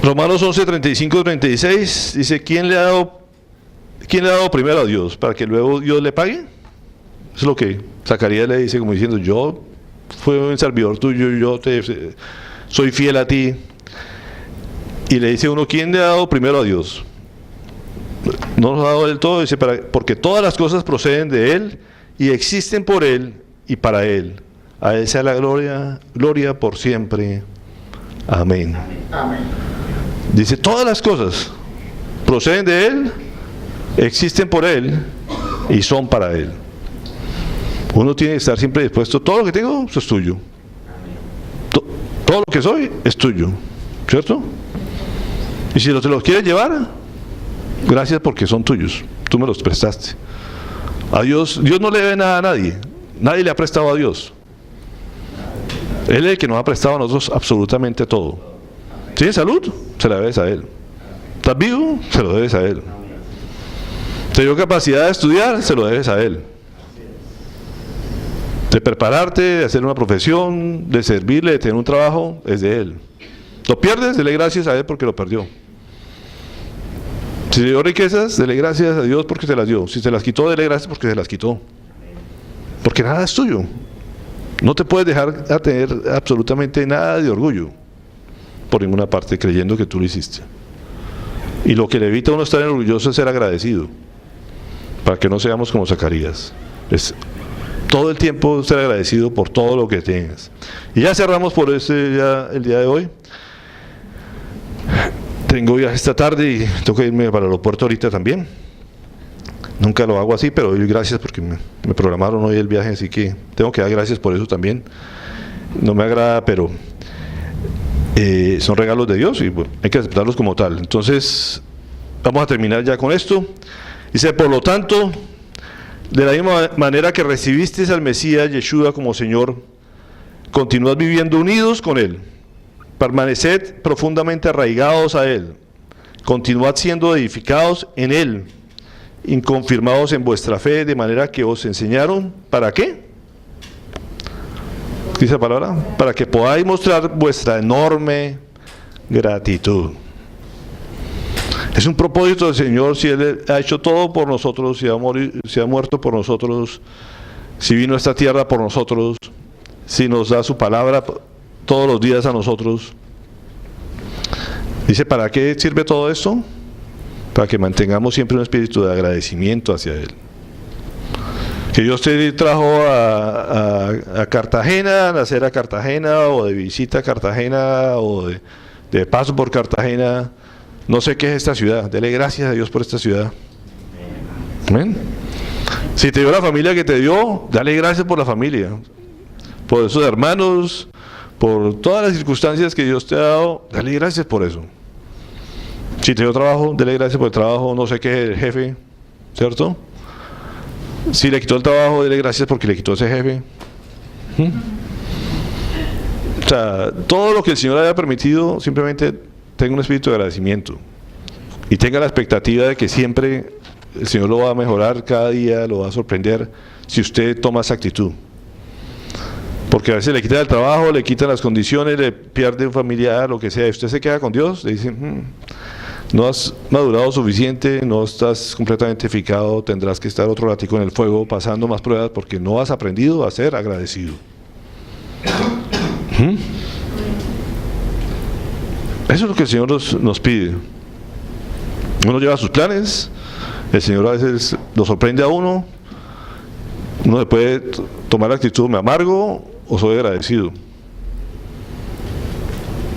Romanos 11, 35, 36 dice: ¿quién le ha dado primero a Dios para que luego Dios le pague? Eso es lo que Zacarías le dice, como diciendo: yo fui un servidor tuyo, soy fiel a ti. Y le dice uno: ¿quién le ha dado primero a Dios? No nos ha dado del todo, dice: porque todas las cosas proceden de Él y existen por Él y para Él. A Él sea la gloria por siempre. Amén. Amén. Dice: todas las cosas proceden de Él, existen por Él y son para Él. Uno tiene que estar siempre dispuesto: todo lo que tengo, eso es tuyo. Todo lo que soy es tuyo, ¿cierto? Y si te los quieres llevar, gracias, porque son tuyos, tú me los prestaste. A Dios no le debe nada a nadie, nadie le ha prestado a Dios. Él es el que nos ha prestado a nosotros absolutamente todo. ¿Tienes salud? Se la debes a Él. ¿Estás vivo? Se lo debes a Él. ¿Te dio capacidad de estudiar? Se lo debes a Él. De prepararte, de hacer una profesión, de servirle, de tener un trabajo, es de Él. ¿Lo pierdes? Dele gracias a Él porque lo perdió. Si te dio riquezas, dele gracias a Dios porque te las dio. Si te las quitó, dele gracias porque se las quitó. Porque nada es tuyo. No te puedes dejar a tener absolutamente nada de orgullo por ninguna parte, creyendo que tú lo hiciste. Y lo que le evita a uno estar orgulloso es ser agradecido, para que no seamos como Zacarías. Es todo el tiempo ser agradecido por todo lo que tengas. Y ya cerramos por el día de hoy. Tengo viaje esta tarde y tengo que irme para el aeropuerto ahorita también. Nunca lo hago así, pero doy gracias porque me programaron hoy el viaje, así que tengo que dar gracias por eso también. No me agrada, pero son regalos de Dios y bueno, hay que aceptarlos como tal. Entonces, vamos a terminar ya con esto. Dice: por lo tanto, de la misma manera que recibiste al Mesías Yeshua como Señor, continuad viviendo unidos con Él. Permaneced profundamente arraigados a Él. Continuad siendo edificados en Él, inconfirmados en vuestra fe, de manera que os enseñaron, ¿para qué? ¿Qué dice la palabra? Para que podáis mostrar vuestra enorme gratitud. Es un propósito del Señor. Si Él ha hecho todo por nosotros, si ha muerto por nosotros, si vino a esta tierra por nosotros, si nos da su palabra todos los días a nosotros, Dice, ¿para qué sirve todo esto? Para que mantengamos siempre un espíritu de agradecimiento hacia Él. Que Dios te trajo a Cartagena, a nacer a Cartagena, o de visita a Cartagena, o de paso por Cartagena. No sé qué es esta ciudad. Dele gracias a Dios por esta ciudad. Amén. Si te dio la familia que te dio, dale gracias por la familia, por esos hermanos, por todas las circunstancias que Dios te ha dado, dale gracias por eso. Si te dio trabajo, dale gracias por el trabajo, no sé qué es el jefe, ¿cierto? Si le quitó el trabajo, dale gracias porque le quitó ese jefe. O sea, todo lo que el Señor haya permitido, simplemente tenga un espíritu de agradecimiento y tenga la expectativa de que siempre el Señor lo va a mejorar cada día, lo va a sorprender si usted toma esa actitud. Porque a veces le quitan el trabajo, le quitan las condiciones, le pierde un familiar, lo que sea, y usted se queda con Dios, le dicen, no has madurado suficiente, no estás completamente edificado, tendrás que estar otro ratico en el fuego pasando más pruebas porque no has aprendido a ser agradecido. Eso es lo que el Señor nos pide. Uno lleva sus planes, el Señor a veces lo sorprende a uno le puede tomar la actitud, me amargo o soy agradecido.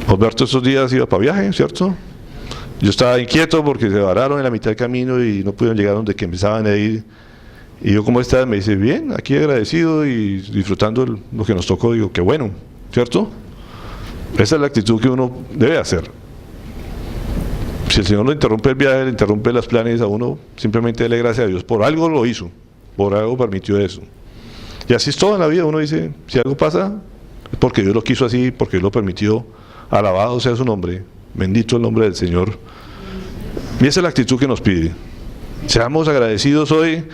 Alberto estos días iba para viaje, ¿cierto? Yo estaba inquieto porque se vararon en la mitad del camino y no pudieron llegar donde que empezaban a ir. Y yo, ¿cómo estás? Me dice, bien, aquí agradecido y disfrutando lo que nos tocó. Digo, qué bueno, ¿cierto? Esa es la actitud que uno debe hacer. Si el Señor no interrumpe el viaje, le interrumpe los planes a uno, simplemente dele gracias a Dios. Por algo lo hizo, por algo permitió eso. Y así es todo en la vida. Uno dice, si algo pasa, es porque Dios lo quiso así, porque Dios lo permitió. Alabado sea su nombre, bendito el nombre del Señor. Y esa es la actitud que nos pide. Seamos agradecidos hoy.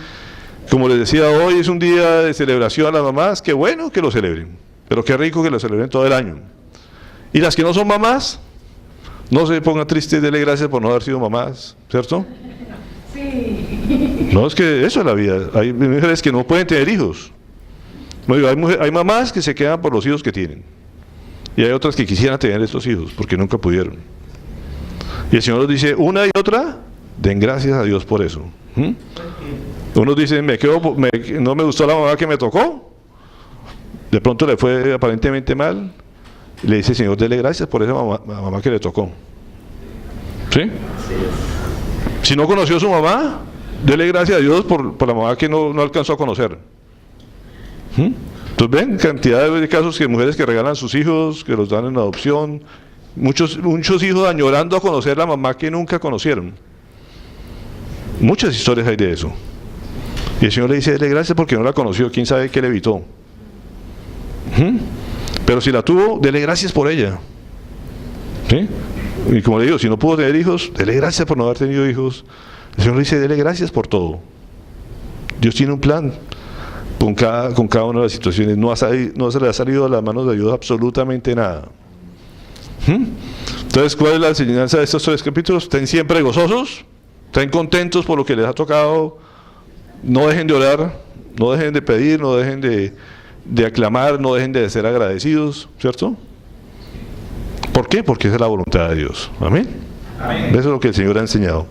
Como les decía, hoy es un día de celebración a las mamás. Qué bueno que lo celebren, pero qué rico que lo celebren todo el año. Y las que no son mamás, no se pongan tristes, denle gracias por no haber sido mamás, ¿cierto? Sí. No, es que eso es la vida. Hay mujeres que no pueden tener hijos. No, hay mamás que se quedan por los hijos que tienen. Y hay otras que quisieran tener estos hijos, porque nunca pudieron. Y el Señor nos dice, una y otra, den gracias a Dios por eso. Unos dicen, no me gustó la mamá que me tocó. De pronto le fue aparentemente mal. Le dice, Señor, dele gracias por esa mamá que le tocó. ¿Sí? Si no conoció a su mamá, dele gracias a Dios por la mamá que no alcanzó a conocer. Entonces ven, cantidad de casos que mujeres que regalan a sus hijos, que los dan en adopción, muchos hijos añorando a conocer la mamá que nunca conocieron. Muchas historias hay de eso. Y el Señor le dice, dele gracias porque no la conoció, quién sabe qué le evitó. Pero si la tuvo, dele gracias por ella. ¿Sí? Y como le digo, si no pudo tener hijos, dele gracias por no haber tenido hijos. El Señor le dice, dele gracias por todo. Dios tiene un plan con cada una de las situaciones. No se le ha salido a las manos de Dios absolutamente nada. Entonces, ¿cuál es la enseñanza de estos 3 capítulos? Estén siempre gozosos, estén contentos por lo que les ha tocado, no dejen de orar, no dejen de pedir, no dejen de aclamar, no dejen de ser agradecidos, ¿cierto? ¿Por qué? Porque esa es la voluntad de Dios. Amén. Amén. Eso es lo que el Señor ha enseñado.